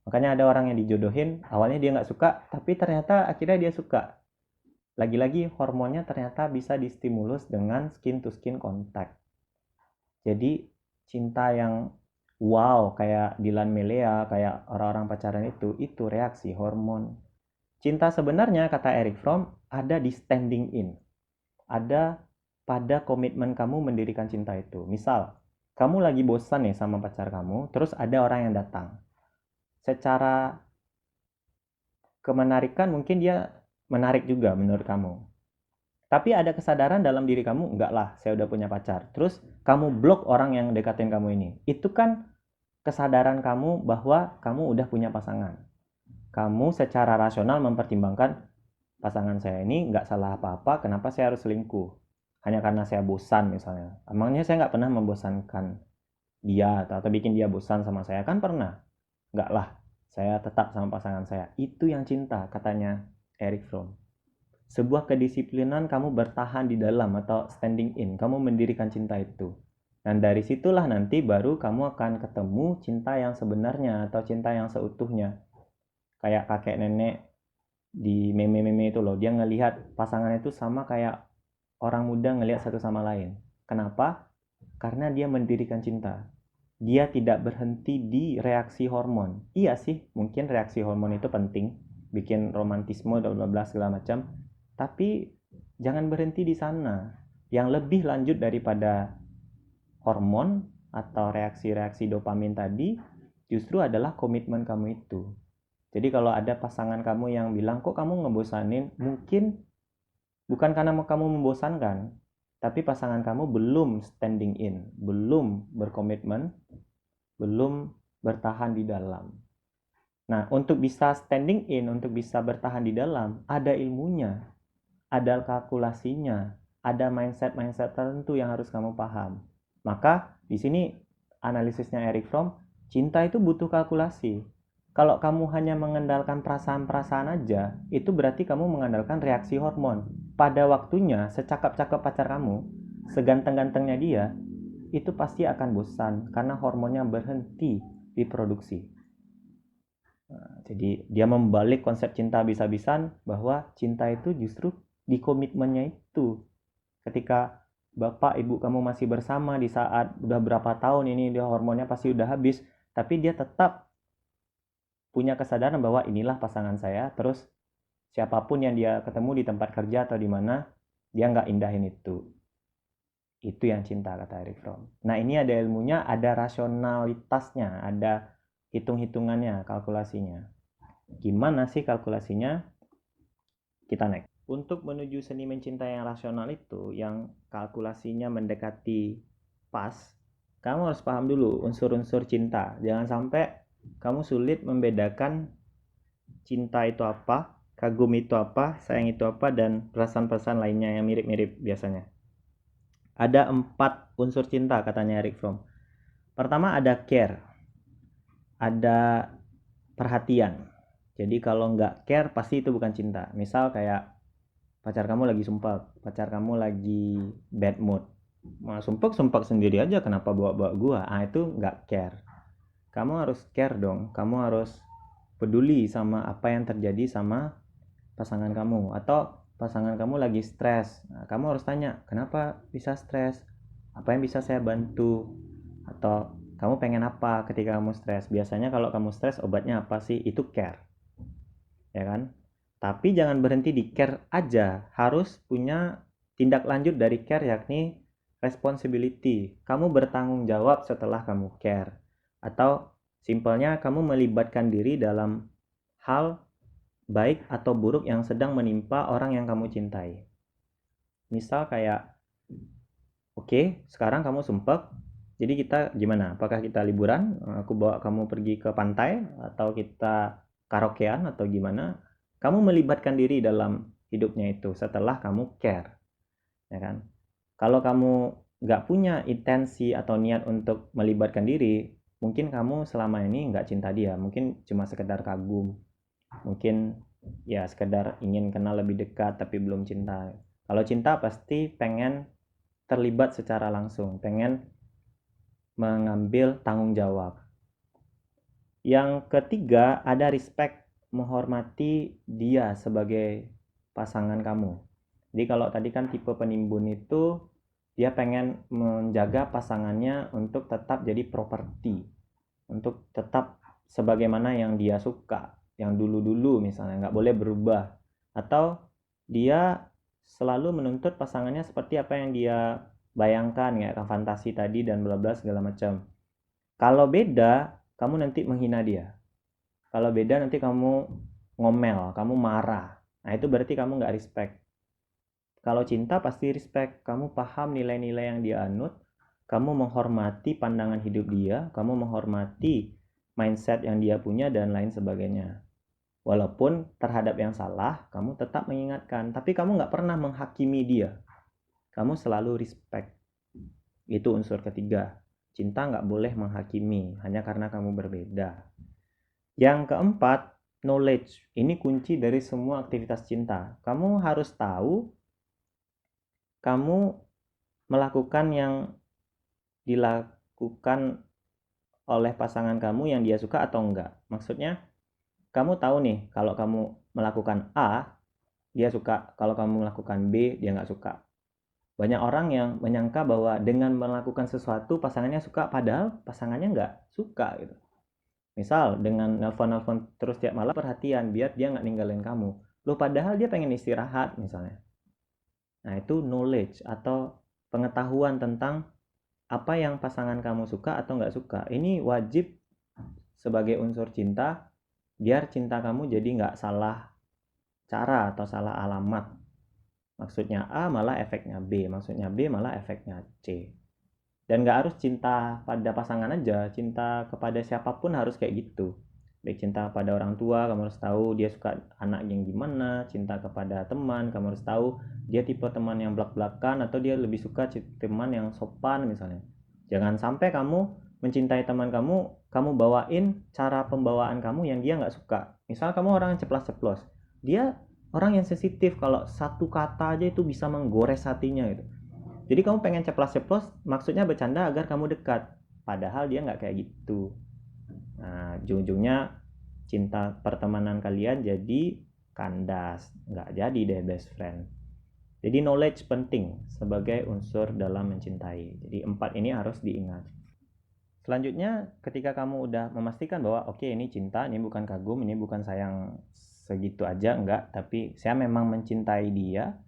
Makanya ada orang yang dijodohin, awalnya dia nggak suka, tapi ternyata akhirnya dia suka. Lagi-lagi hormonnya ternyata bisa distimulus dengan skin to skin contact. Jadi cinta yang wow kayak Dilan Melea, kayak orang-orang pacaran itu reaksi hormon. Cinta sebenarnya, kata Eric Fromm, ada di standing in. Ada pada komitmen kamu mendirikan cinta itu. Misal, kamu lagi bosan nih sama pacar kamu, terus ada orang yang datang. Secara kemenarikan mungkin dia menarik juga menurut kamu. Tapi ada kesadaran dalam diri kamu, enggak lah, saya udah punya pacar. Terus kamu blok orang yang dekatin kamu ini. Itu kan kesadaran kamu bahwa kamu udah punya pasangan. Kamu secara rasional mempertimbangkan, pasangan saya ini nggak salah apa-apa, kenapa saya harus selingkuh? Hanya karena saya bosan misalnya. Emangnya saya nggak pernah membosankan dia atau bikin dia bosan sama saya? Kan pernah. Nggak lah, saya tetap sama pasangan saya. Itu yang cinta, katanya Eric Fromm. Sebuah kedisiplinan kamu bertahan di dalam atau standing in, kamu mendirikan cinta itu. Dan dari situlah nanti baru kamu akan ketemu cinta yang sebenarnya atau cinta yang seutuhnya. Kayak kakek nenek di meme-meme itu loh, dia ngelihat pasangannya itu sama kayak orang muda ngelihat satu sama lain. Kenapa? Karena dia mendirikan cinta. Dia tidak berhenti di reaksi hormon. Iya sih, mungkin reaksi hormon itu penting, bikin romantisme dan bla bla segala macam. Tapi jangan berhenti di sana. Yang lebih lanjut daripada hormon atau reaksi-reaksi dopamin tadi justru adalah komitmen kamu itu. Jadi kalau ada pasangan kamu yang bilang, kok kamu ngebosanin, mungkin bukan karena kamu membosankan, tapi pasangan kamu belum standing in, belum berkomitmen, belum bertahan di dalam. Nah, untuk bisa standing in, untuk bisa bertahan di dalam, ada ilmunya, ada kalkulasinya, ada mindset-mindset tertentu yang harus kamu paham. Maka di sini analisisnya Eric Fromm, cinta itu butuh kalkulasi. Kalau kamu hanya mengandalkan perasaan-perasaan aja, itu berarti kamu mengandalkan reaksi hormon. Pada waktunya, secakap-cakap pacar kamu, seganteng-gantengnya dia, itu pasti akan bosan karena hormonnya berhenti diproduksi. Nah, jadi dia membalik konsep cinta habis-habisan bahwa cinta itu justru di komitmennya itu. Ketika bapak ibu kamu masih bersama di saat udah berapa tahun ini, dia hormonnya pasti udah habis, tapi dia tetap punya kesadaran bahwa inilah pasangan saya. Terus siapapun yang dia ketemu di tempat kerja atau di mana, dia nggak indahin itu. Itu yang cinta, kata Eric Fromm. Nah, ini ada ilmunya, ada rasionalitasnya, ada hitung-hitungannya, kalkulasinya. Gimana sih kalkulasinya? Kita next. Untuk menuju seni mencinta yang rasional itu, yang kalkulasinya mendekati pas, kamu harus paham dulu unsur-unsur cinta. Jangan sampai kamu sulit membedakan cinta itu apa, kagum itu apa, sayang itu apa, dan perasaan-perasaan lainnya yang mirip-mirip biasanya. Ada 4 unsur cinta katanya Eric Fromm. Pertama ada care, ada perhatian. Jadi kalau nggak care pasti itu bukan cinta. Misal kayak pacar kamu lagi sumpah, pacar kamu lagi bad mood, sumpah sendiri aja, kenapa bawa gua? Itu nggak care. Kamu harus care dong, kamu harus peduli sama apa yang terjadi sama pasangan kamu. Atau pasangan kamu lagi stres, kamu harus tanya, kenapa bisa stres, apa yang bisa saya bantu, atau kamu pengen apa ketika kamu stres. Biasanya kalau kamu stres obatnya apa sih, itu care, ya kan? Tapi jangan berhenti di care aja, harus punya tindak lanjut dari care, yakni responsibility. Kamu bertanggung jawab setelah kamu care. Atau simpelnya kamu melibatkan diri dalam hal baik atau buruk yang sedang menimpa orang yang kamu cintai. Misal kayak, oke, sekarang kamu sumpah, jadi kita gimana? Apakah kita liburan? Aku bawa kamu pergi ke pantai, atau kita karaokean, atau gimana? Kamu melibatkan diri dalam hidupnya itu setelah kamu care, ya kan? Kalau kamu nggak punya intensi atau niat untuk melibatkan diri, mungkin kamu selama ini nggak cinta dia, mungkin cuma sekedar kagum, mungkin ya sekedar ingin kenal lebih dekat tapi belum cinta. Kalau cinta pasti pengen terlibat secara langsung, pengen mengambil tanggung jawab. Yang ketiga ada respect, menghormati dia sebagai pasangan kamu. Jadi kalau tadi kan tipe penimbun itu dia pengen menjaga pasangannya untuk tetap jadi properti, untuk tetap sebagaimana yang dia suka, yang dulu-dulu misalnya, nggak boleh berubah. Atau dia selalu menuntut pasangannya seperti apa yang dia bayangkan, ya kan, fantasi tadi dan bla bla segala macam. Kalau beda, kamu nanti menghina dia. Kalau beda nanti kamu ngomel, kamu marah. Nah itu berarti kamu nggak respect. Kalau cinta pasti respect, kamu paham nilai-nilai yang dia anut, kamu menghormati pandangan hidup dia, kamu menghormati mindset yang dia punya dan lain sebagainya. Walaupun terhadap yang salah, kamu tetap mengingatkan, tapi kamu nggak pernah menghakimi dia. Kamu selalu respect. Itu unsur ketiga. Cinta nggak boleh menghakimi hanya karena kamu berbeda. Yang keempat, knowledge. Ini kunci dari semua aktivitas cinta. Kamu harus tahu kamu melakukan yang dilakukan oleh pasangan kamu yang dia suka atau enggak. Maksudnya, kamu tahu nih, kalau kamu melakukan A, dia suka. Kalau kamu melakukan B, dia nggak suka. Banyak orang yang menyangka bahwa dengan melakukan sesuatu pasangannya suka, padahal pasangannya nggak suka gitu. Misal dengan nelpon-nelpon terus tiap malam, perhatian biar dia nggak ninggalin kamu. Loh padahal dia pengen istirahat misalnya. Nah itu knowledge atau pengetahuan tentang apa yang pasangan kamu suka atau nggak suka. Ini wajib sebagai unsur cinta, biar cinta kamu jadi nggak salah cara atau salah alamat. Maksudnya A malah efeknya B, maksudnya B malah efeknya C. Dan nggak harus cinta pada pasangan aja, cinta kepada siapapun harus kayak gitu. Baik cinta pada orang tua, kamu harus tahu dia suka anak yang gimana. Cinta kepada teman, kamu harus tahu dia tipe teman yang blak-blakan atau dia lebih suka teman yang sopan misalnya. Jangan sampai kamu mencintai teman kamu bawain cara pembawaan kamu yang dia nggak suka. Misal kamu orang yang ceplas-ceplos, dia orang yang sensitif, kalau satu kata aja itu bisa menggores hatinya gitu. Jadi kamu pengen ceplos-ceplos, maksudnya bercanda agar kamu dekat. Padahal dia nggak kayak gitu. Nah, ujung-ujungnya cinta pertemanan kalian jadi kandas. Nggak jadi deh best friend. Jadi knowledge penting sebagai unsur dalam mencintai. Jadi 4 ini harus diingat. Selanjutnya, ketika kamu udah memastikan bahwa oke, ini cinta, ini bukan kagum, ini bukan sayang segitu aja, enggak. Tapi saya memang mencintai dia,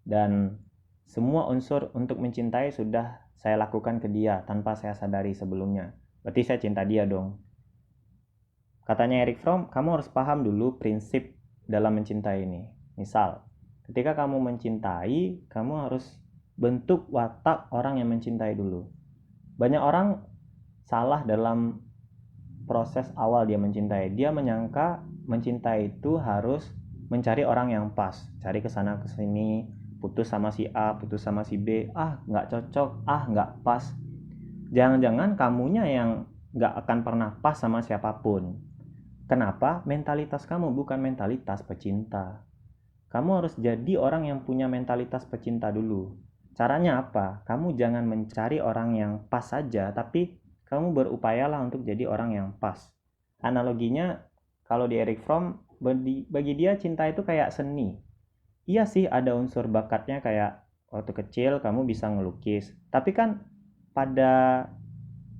dan semua unsur untuk mencintai sudah saya lakukan ke dia tanpa saya sadari sebelumnya. Berarti saya cinta dia dong. Katanya Eric Fromm, kamu harus paham dulu prinsip dalam mencintai ini. Misal, ketika kamu mencintai, kamu harus bentuk watak orang yang mencintai dulu. Banyak orang salah dalam proses awal dia mencintai. Dia menyangka mencintai itu harus mencari orang yang pas, cari kesana kesini, putus sama si A, putus sama si B, nggak cocok, nggak pas. Jangan-jangan kamunya yang nggak akan pernah pas sama siapapun. Kenapa? Mentalitas kamu bukan mentalitas pecinta. Kamu harus jadi orang yang punya mentalitas pecinta dulu. Caranya apa? Kamu jangan mencari orang yang pas saja, tapi kamu berupayalah untuk jadi orang yang pas. Analoginya, kalau di Erich Fromm, bagi dia cinta itu kayak seni. Iya sih, ada unsur bakatnya, kayak waktu kecil kamu bisa ngelukis. Tapi kan pada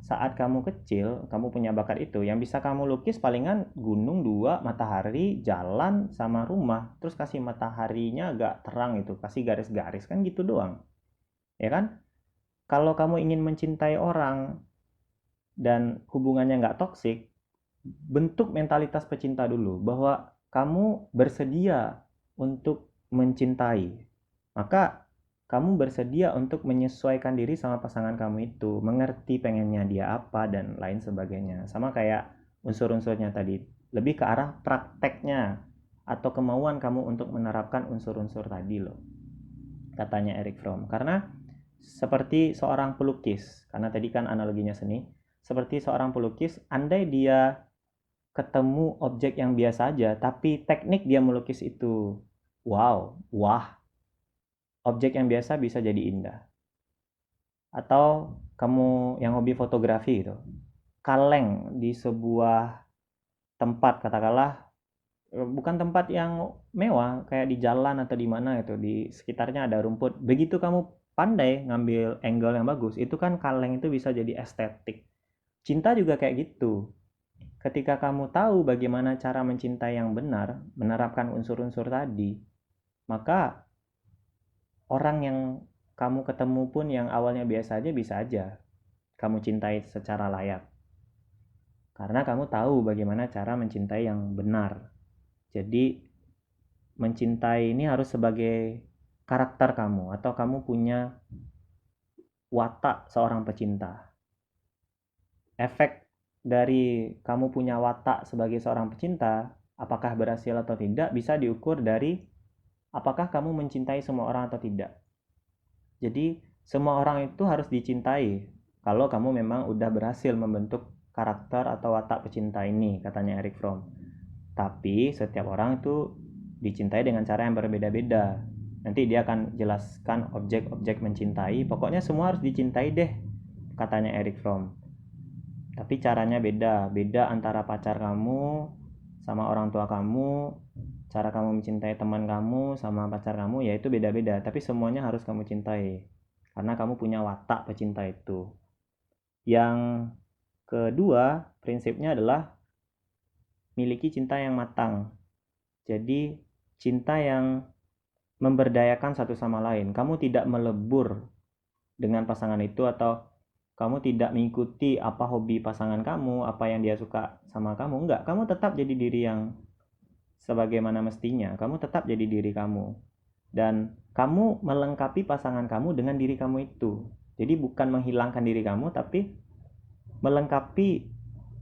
saat kamu kecil, kamu punya bakat itu, yang bisa kamu lukis palingan gunung 2, matahari, jalan, sama rumah. Terus kasih mataharinya agak terang itu, kasih garis-garis, kan gitu doang. Ya kan? Kalau kamu ingin mencintai orang dan hubungannya nggak toksik, bentuk mentalitas pecinta dulu, bahwa kamu bersedia untuk mencintai. Maka kamu bersedia untuk menyesuaikan diri sama pasangan kamu itu, mengerti pengennya dia apa, dan lain sebagainya. Sama kayak unsur-unsurnya tadi, lebih ke arah prakteknya atau kemauan kamu untuk menerapkan unsur-unsur tadi loh, katanya Erich Fromm. Karena seperti seorang pelukis, karena tadi kan analoginya seni, seperti seorang pelukis, andai dia ketemu objek yang biasa aja, tapi teknik dia melukis itu wah, objek yang biasa bisa jadi indah. Atau kamu yang hobi fotografi gitu, kaleng di sebuah tempat, katakanlah bukan tempat yang mewah kayak di jalan atau di mana gitu, di sekitarnya ada rumput, begitu kamu pandai ngambil angle yang bagus, itu kan kaleng itu bisa jadi estetik. Cinta juga kayak gitu. Ketika kamu tahu bagaimana cara mencintai yang benar, menerapkan unsur-unsur tadi, maka orang yang kamu ketemu pun yang awalnya biasa aja, bisa aja kamu cintai secara layak. Karena kamu tahu bagaimana cara mencintai yang benar. Jadi mencintai ini harus sebagai karakter kamu, atau kamu punya watak seorang pecinta. Efek dari kamu punya watak sebagai seorang pecinta, apakah berhasil atau tidak, bisa diukur dari apakah kamu mencintai semua orang atau tidak. Jadi semua orang itu harus dicintai kalau kamu memang udah berhasil membentuk karakter atau watak pecinta ini, katanya Erich Fromm. Tapi setiap orang itu dicintai dengan cara yang berbeda-beda. Nanti dia akan jelaskan objek-objek mencintai. Pokoknya semua harus dicintai deh, katanya Erich Fromm. Tapi caranya beda. Beda antara pacar kamu sama orang tua kamu, cara kamu mencintai teman kamu sama pacar kamu, ya itu beda-beda. Tapi semuanya harus kamu cintai, karena kamu punya watak pecinta itu. Yang kedua, prinsipnya adalah miliki cinta yang matang. Jadi cinta yang memberdayakan satu sama lain. Kamu tidak melebur dengan pasangan itu, atau kamu tidak mengikuti apa hobi pasangan kamu, apa yang dia suka sama kamu. Enggak, kamu tetap jadi diri yang sebagaimana mestinya. Kamu tetap jadi diri kamu. Dan kamu melengkapi pasangan kamu dengan diri kamu itu. Jadi bukan menghilangkan diri kamu, tapi melengkapi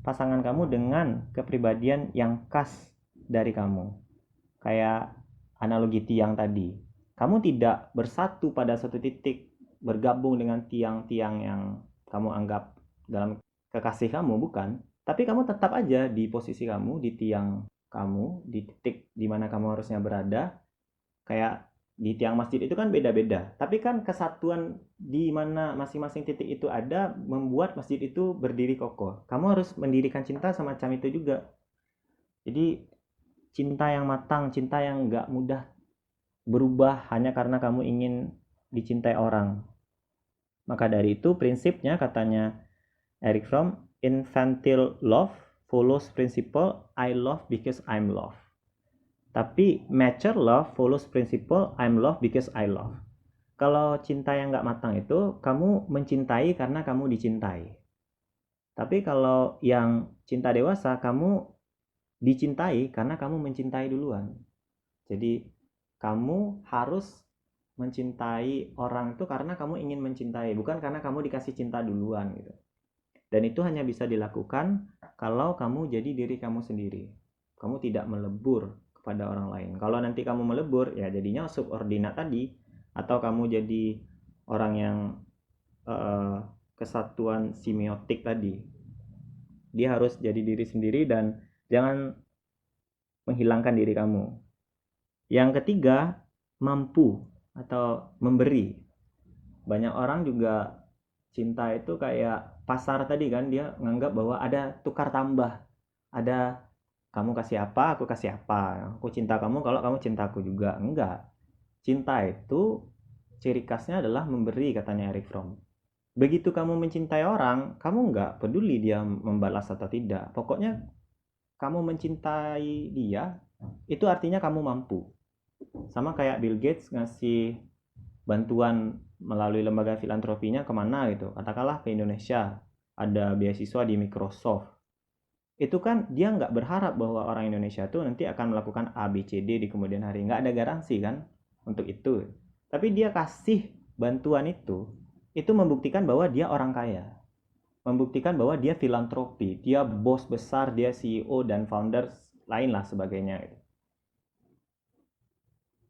pasangan kamu dengan kepribadian yang khas dari kamu. Kayak analogi tiang tadi. Kamu tidak bersatu pada satu titik, bergabung dengan tiang-tiang yang kamu anggap dalam kekasih kamu, bukan. Tapi kamu tetap aja di posisi kamu, di tiang kamu, di titik di mana kamu harusnya berada. Kayak di tiang masjid itu kan beda-beda. Tapi kan kesatuan di mana masing-masing titik itu ada membuat masjid itu berdiri kokoh. Kamu harus mendirikan cinta semacam itu juga. Jadi cinta yang matang, cinta yang gak mudah berubah hanya karena kamu ingin dicintai orang. Maka dari itu prinsipnya, katanya Erich Fromm, infantile love follows principle I love because I'm loved. Tapi mature love follows principle I'm loved because I love. Kalau cinta yang gak matang itu, kamu mencintai karena kamu dicintai. Tapi kalau yang cinta dewasa, kamu dicintai karena kamu mencintai duluan. Jadi kamu harus mencintai orang itu karena kamu ingin mencintai, bukan karena kamu dikasih cinta duluan gitu. Dan itu hanya bisa dilakukan kalau kamu jadi diri kamu sendiri. Kamu tidak melebur kepada orang lain. Kalau nanti kamu melebur, ya jadinya subordinat tadi. atau kamu jadi orang yang kesatuan semiotik tadi. Dia harus jadi diri sendiri dan jangan menghilangkan diri kamu. Yang ketiga, mampu atau memberi. Banyak orang juga cinta itu kayak pasar tadi kan, dia nganggap bahwa ada tukar tambah. Ada kamu kasih apa, aku kasih apa. Aku cinta kamu kalau kamu cinta aku juga. Enggak. Cinta itu ciri khasnya adalah memberi, katanya Erich Fromm. Begitu kamu mencintai orang, kamu nggak peduli dia membalas atau tidak. Pokoknya kamu mencintai dia, itu artinya kamu mampu. Sama kayak Bill Gates ngasih bantuan melalui lembaga filantropinya kemana gitu. Katakanlah ke Indonesia, ada beasiswa di Microsoft. Itu kan dia nggak berharap bahwa orang Indonesia tuh nanti akan melakukan A, B, C, D di kemudian hari. Nggak ada garansi kan untuk itu. Tapi dia kasih bantuan itu membuktikan bahwa dia orang kaya. Membuktikan bahwa dia filantropi, dia bos besar, dia CEO dan founder lain lah sebagainya.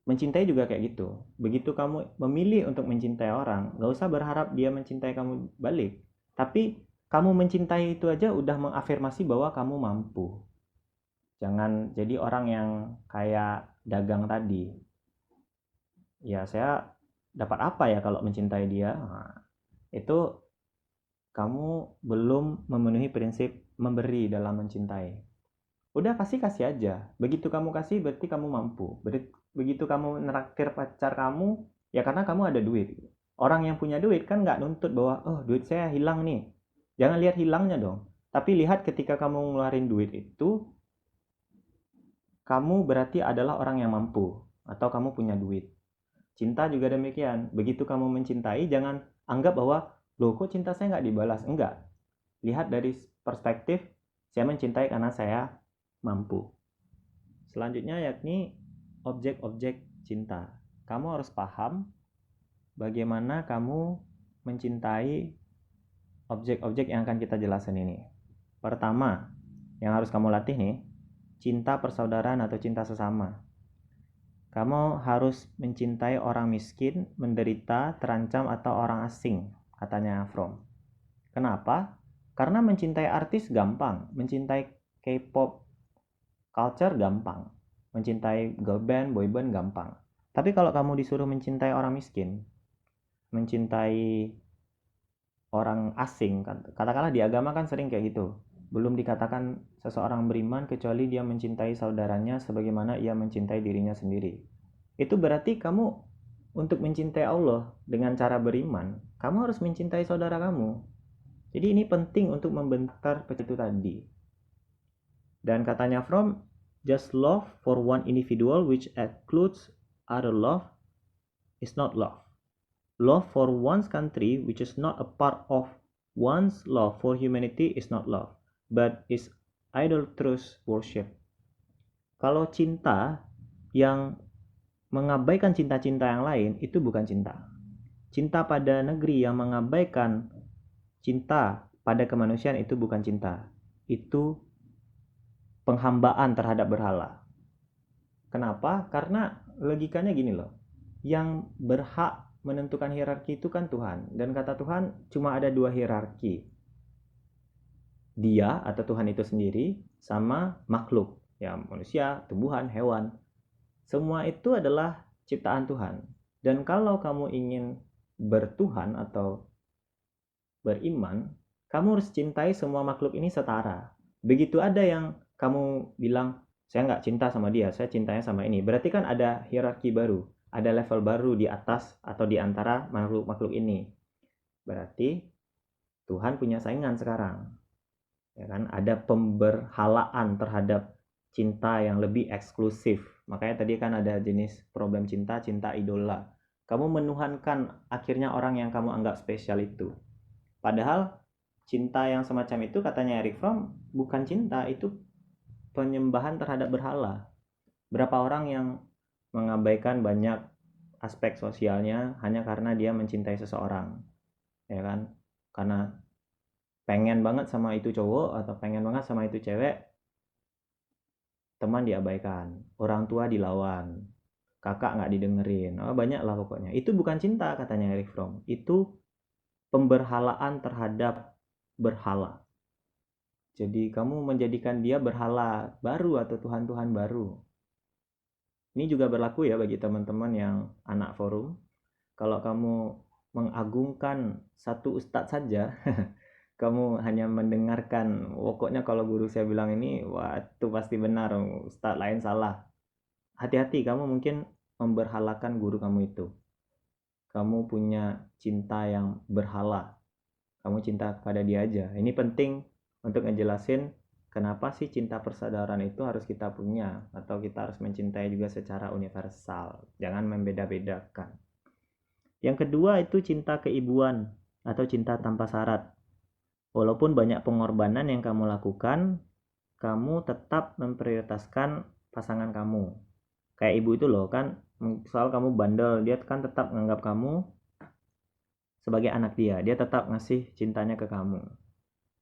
Mencintai juga kayak gitu. Begitu kamu memilih untuk mencintai orang, nggak usah berharap dia mencintai kamu balik. Tapi kamu mencintai itu aja udah mengafirmasi bahwa kamu mampu. Jangan jadi orang yang kayak dagang tadi. Ya saya dapat apa ya kalau mencintai dia? Nah, itu kamu belum memenuhi prinsip memberi dalam mencintai. Udah kasih aja. Begitu kamu kasih berarti kamu mampu. Begitu kamu neraktir pacar kamu, ya karena kamu ada duit. Orang yang punya duit kan nggak nuntut bahwa, oh duit saya hilang nih. Jangan lihat hilangnya dong. Tapi lihat ketika kamu ngeluarin duit itu, kamu berarti adalah orang yang mampu. Atau kamu punya duit. Cinta juga demikian. Begitu kamu mencintai, jangan anggap bahwa, loh kok cinta saya nggak dibalas. Enggak. Lihat dari perspektif, saya mencintai karena saya mampu. Selanjutnya yakni objek-objek cinta. Kamu harus paham bagaimana kamu mencintai objek-objek yang akan kita jelaskan ini. Pertama, yang harus kamu latih nih, cinta persaudaraan atau cinta sesama. Kamu harus mencintai orang miskin, menderita, terancam, atau orang asing, katanya Fromm. Kenapa? Karena mencintai artis gampang, mencintai K-pop culture gampang, mencintai girl band, boy band gampang. Tapi kalau kamu disuruh mencintai orang miskin, mencintai orang asing, katakanlah di agama kan sering kayak gitu. Belum dikatakan seseorang beriman kecuali dia mencintai saudaranya sebagaimana ia mencintai dirinya sendiri. Itu berarti kamu untuk mencintai Allah dengan cara beriman, kamu harus mencintai saudara kamu. Jadi ini penting untuk membentar itu tadi. Dan katanya Fromm, just love for one individual which excludes other love is not love. Love for one's country which is not a part of one's love for humanity is not love, but is idolatrous worship. Kalau cinta yang mengabaikan cinta-cinta yang lain, itu bukan cinta. Cinta pada negeri yang mengabaikan cinta pada kemanusiaan itu bukan cinta. Itu penghambaan terhadap berhala. Kenapa? Karena logikanya gini loh. Yang berhak menentukan hierarki itu kan Tuhan. Dan kata Tuhan cuma ada dua hierarki. Dia atau Tuhan itu sendiri sama makhluk. Ya manusia, tumbuhan, hewan. Semua itu adalah ciptaan Tuhan. Dan kalau kamu ingin bertuhan atau beriman, kamu harus cintai semua makhluk ini setara. Begitu ada yang kamu bilang, saya nggak cinta sama dia, saya cintanya sama ini. Berarti kan ada hierarki baru, ada level baru di atas atau di antara makhluk-makhluk ini. Berarti Tuhan punya saingan sekarang. Ya kan? Ada pemberhalaan terhadap cinta yang lebih eksklusif. Makanya tadi kan ada jenis problem cinta, cinta idola. Kamu menuhankan akhirnya orang yang kamu anggap spesial itu. Padahal cinta yang semacam itu katanya Erich Fromm bukan cinta, itu penyembahan terhadap berhala. Berapa orang yang mengabaikan banyak aspek sosialnya hanya karena dia mencintai seseorang, ya kan? Karena pengen banget sama itu cowok atau pengen banget sama itu cewek, teman diabaikan, orang tua dilawan, kakak nggak didengerin, banyak lah pokoknya. Itu bukan cinta katanya Erich Fromm, itu pemberhalaan terhadap berhala. Jadi kamu menjadikan dia berhala baru atau Tuhan-Tuhan baru. Ini juga berlaku ya bagi teman-teman yang anak forum. Kalau kamu mengagungkan satu ustadz saja, kamu hanya mendengarkan, pokoknya kalau guru saya bilang ini, wah itu pasti benar, ustadz lain salah. Hati-hati, kamu mungkin memberhalakan guru kamu itu. Kamu punya cinta yang berhala. Kamu cinta kepada dia aja. Ini penting untuk ngejelasin kenapa sih cinta persaudaraan itu harus kita punya, atau kita harus mencintai juga secara universal. Jangan membeda-bedakan. Yang kedua itu cinta keibuan atau cinta tanpa syarat. Walaupun banyak pengorbanan yang kamu lakukan, kamu tetap memprioritaskan pasangan kamu. Kayak ibu itu loh kan, soal kamu bandel, dia kan tetap menganggap kamu sebagai anak dia. Dia tetap ngasih cintanya ke kamu.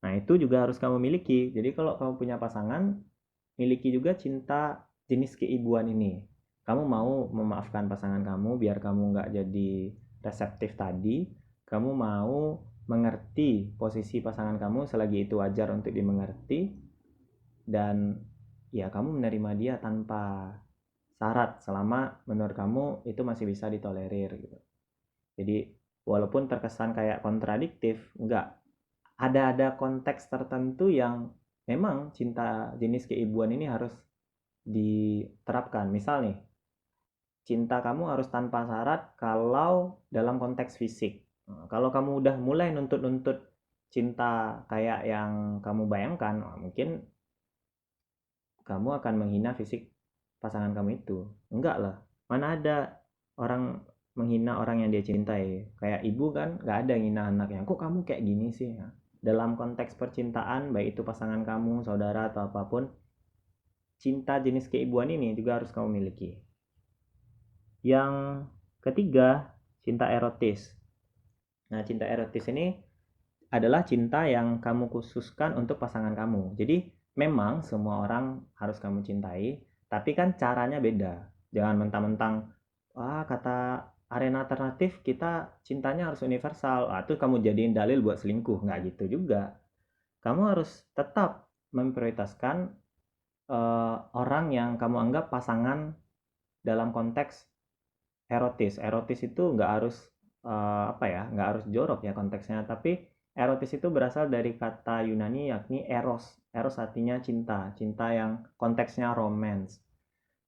Nah, itu juga harus kamu miliki. Jadi kalau kamu punya pasangan, miliki juga cinta jenis keibuan ini. Kamu mau memaafkan pasangan kamu biar kamu nggak jadi reseptif tadi. Kamu mau mengerti posisi pasangan kamu selagi itu wajar untuk dimengerti. Dan ya kamu menerima dia tanpa syarat selama menurut kamu itu masih bisa ditolerir gitu. Jadi walaupun terkesan kayak kontradiktif, enggak, ada konteks tertentu yang memang cinta jenis keibuan ini harus diterapkan. Misal nih, cinta kamu harus tanpa syarat kalau dalam konteks fisik. Kalau kamu udah mulai nuntut-nuntut cinta kayak yang kamu bayangkan, mungkin kamu akan menghina fisik pasangan kamu itu. Enggak lah, mana ada orang menghina orang yang dia cintai. Kayak ibu kan nggak ada yang menghina anaknya, kok kamu kayak gini sih. Dalam konteks percintaan, baik itu pasangan kamu, saudara, atau apapun, cinta jenis keibuan ini juga harus kamu miliki. Yang ketiga, cinta erotis. Nah, cinta erotis ini adalah cinta yang kamu khususkan untuk pasangan kamu. Jadi memang semua orang harus kamu cintai, tapi kan caranya beda. Jangan mentang-mentang, wah kata arena alternatif kita cintanya harus universal. Itu kamu jadiin dalil buat selingkuh. Nggak gitu juga. Kamu harus tetap memprioritaskan orang yang kamu anggap pasangan dalam konteks erotis. Erotis itu nggak harus nggak harus jorok ya konteksnya, tapi erotis itu berasal dari kata Yunani yakni eros. Eros artinya cinta, cinta yang konteksnya romance.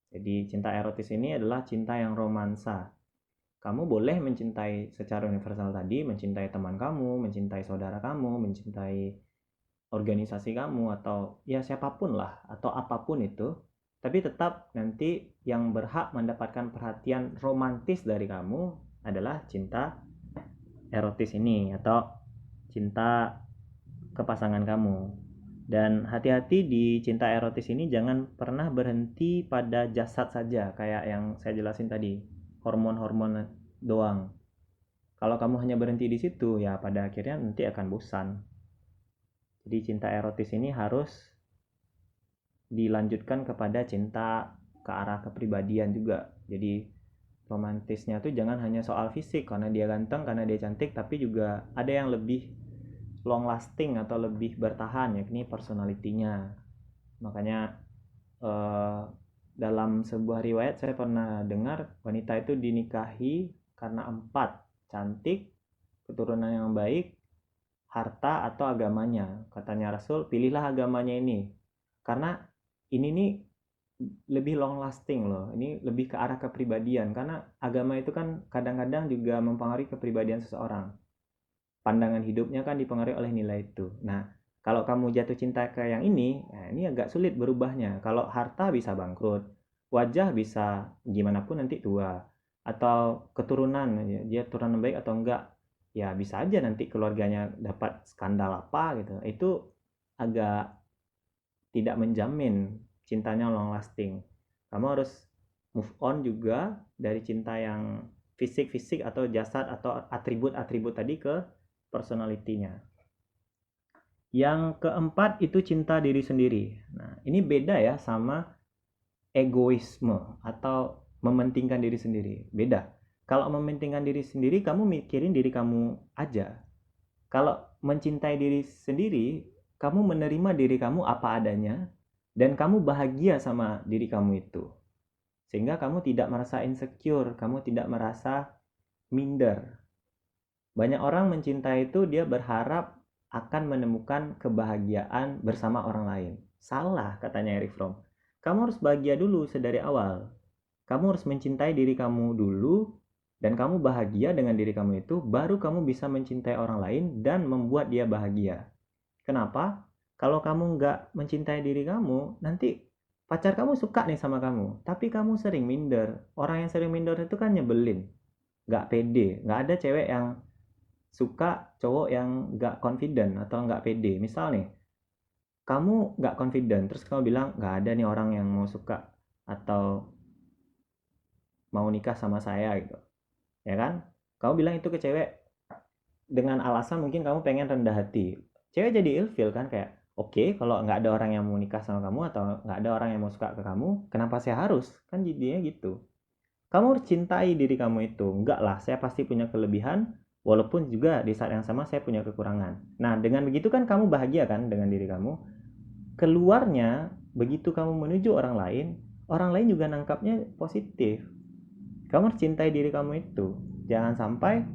Jadi cinta erotis ini adalah cinta yang romansa. Kamu boleh mencintai secara universal tadi, mencintai teman kamu, mencintai saudara kamu, mencintai organisasi kamu, atau ya siapapun lah, atau apapun itu. Tapi tetap nanti yang berhak mendapatkan perhatian romantis dari kamu adalah cinta erotis ini atau cinta ke pasangan kamu. Dan hati-hati di cinta erotis ini jangan pernah berhenti pada jasad saja kayak yang saya jelasin tadi, hormon-hormon doang. Kalau kamu hanya berhenti di situ ya pada akhirnya nanti akan bosan. Jadi cinta erotis ini harus dilanjutkan kepada cinta ke arah kepribadian juga. Jadi romantisnya tuh jangan hanya soal fisik karena dia ganteng, karena dia cantik, tapi juga ada yang lebih long lasting atau lebih bertahan, yakni personalitinya. Makanya dalam sebuah riwayat saya pernah dengar wanita itu dinikahi karena 4: cantik, keturunan yang baik, harta, atau agamanya. Katanya Rasul, pilihlah agamanya ini karena ini nih lebih long lasting loh. Ini lebih ke arah kepribadian karena agama itu kan kadang-kadang juga mempengaruhi kepribadian seseorang. Pandangan hidupnya kan dipengaruhi oleh nilai itu. Nah, kalau kamu jatuh cinta ke yang ini agak sulit berubahnya. Kalau harta bisa bangkrut, wajah bisa gimana pun nanti tua, atau keturunan, dia turunan baik atau enggak, ya bisa aja nanti keluarganya dapat skandal apa gitu. Itu agak tidak menjamin cintanya long lasting. Kamu harus move on juga dari cinta yang fisik-fisik atau jasad atau atribut-atribut tadi ke personalitinya. Yang keempat itu cinta diri sendiri. Nah, ini beda ya sama egoisme atau mementingkan diri sendiri. Beda. Kalau mementingkan diri sendiri, kamu mikirin diri kamu aja. Kalau mencintai diri sendiri, kamu menerima diri kamu apa adanya, dan kamu bahagia sama diri kamu itu. Sehingga kamu tidak merasa insecure, kamu tidak merasa minder. Banyak orang mencintai itu dia berharap akan menemukan kebahagiaan bersama orang lain. Salah, katanya Erich Fromm. Kamu harus bahagia dulu sedari awal. Kamu harus mencintai diri kamu dulu, dan kamu bahagia dengan diri kamu itu, baru kamu bisa mencintai orang lain dan membuat dia bahagia. Kenapa? Kalau kamu nggak mencintai diri kamu, nanti pacar kamu suka nih sama kamu, tapi kamu sering minder. Orang yang sering minder itu kan nyebelin, nggak pede. Nggak ada cewek yang suka cowok yang nggak confident atau nggak pede. Misal nih, kamu nggak confident, terus kamu bilang nggak ada nih orang yang mau suka atau mau nikah sama saya gitu, ya kan? Kamu bilang itu ke cewek dengan alasan mungkin kamu pengen rendah hati. Cewek jadi ilfeel kan, kayak oke, kalau nggak ada orang yang mau nikah sama kamu atau nggak ada orang yang mau suka ke kamu, kenapa saya harus? Kan jadinya gitu. Kamu harus cintai diri kamu itu. Enggak lah, saya pasti punya kelebihan, walaupun juga di saat yang sama saya punya kekurangan. Nah, dengan begitu kan kamu bahagia kan dengan diri kamu. Keluarnya, begitu kamu menuju orang lain juga nangkapnya positif. Kamu harus cintai diri kamu itu. Jangan sampai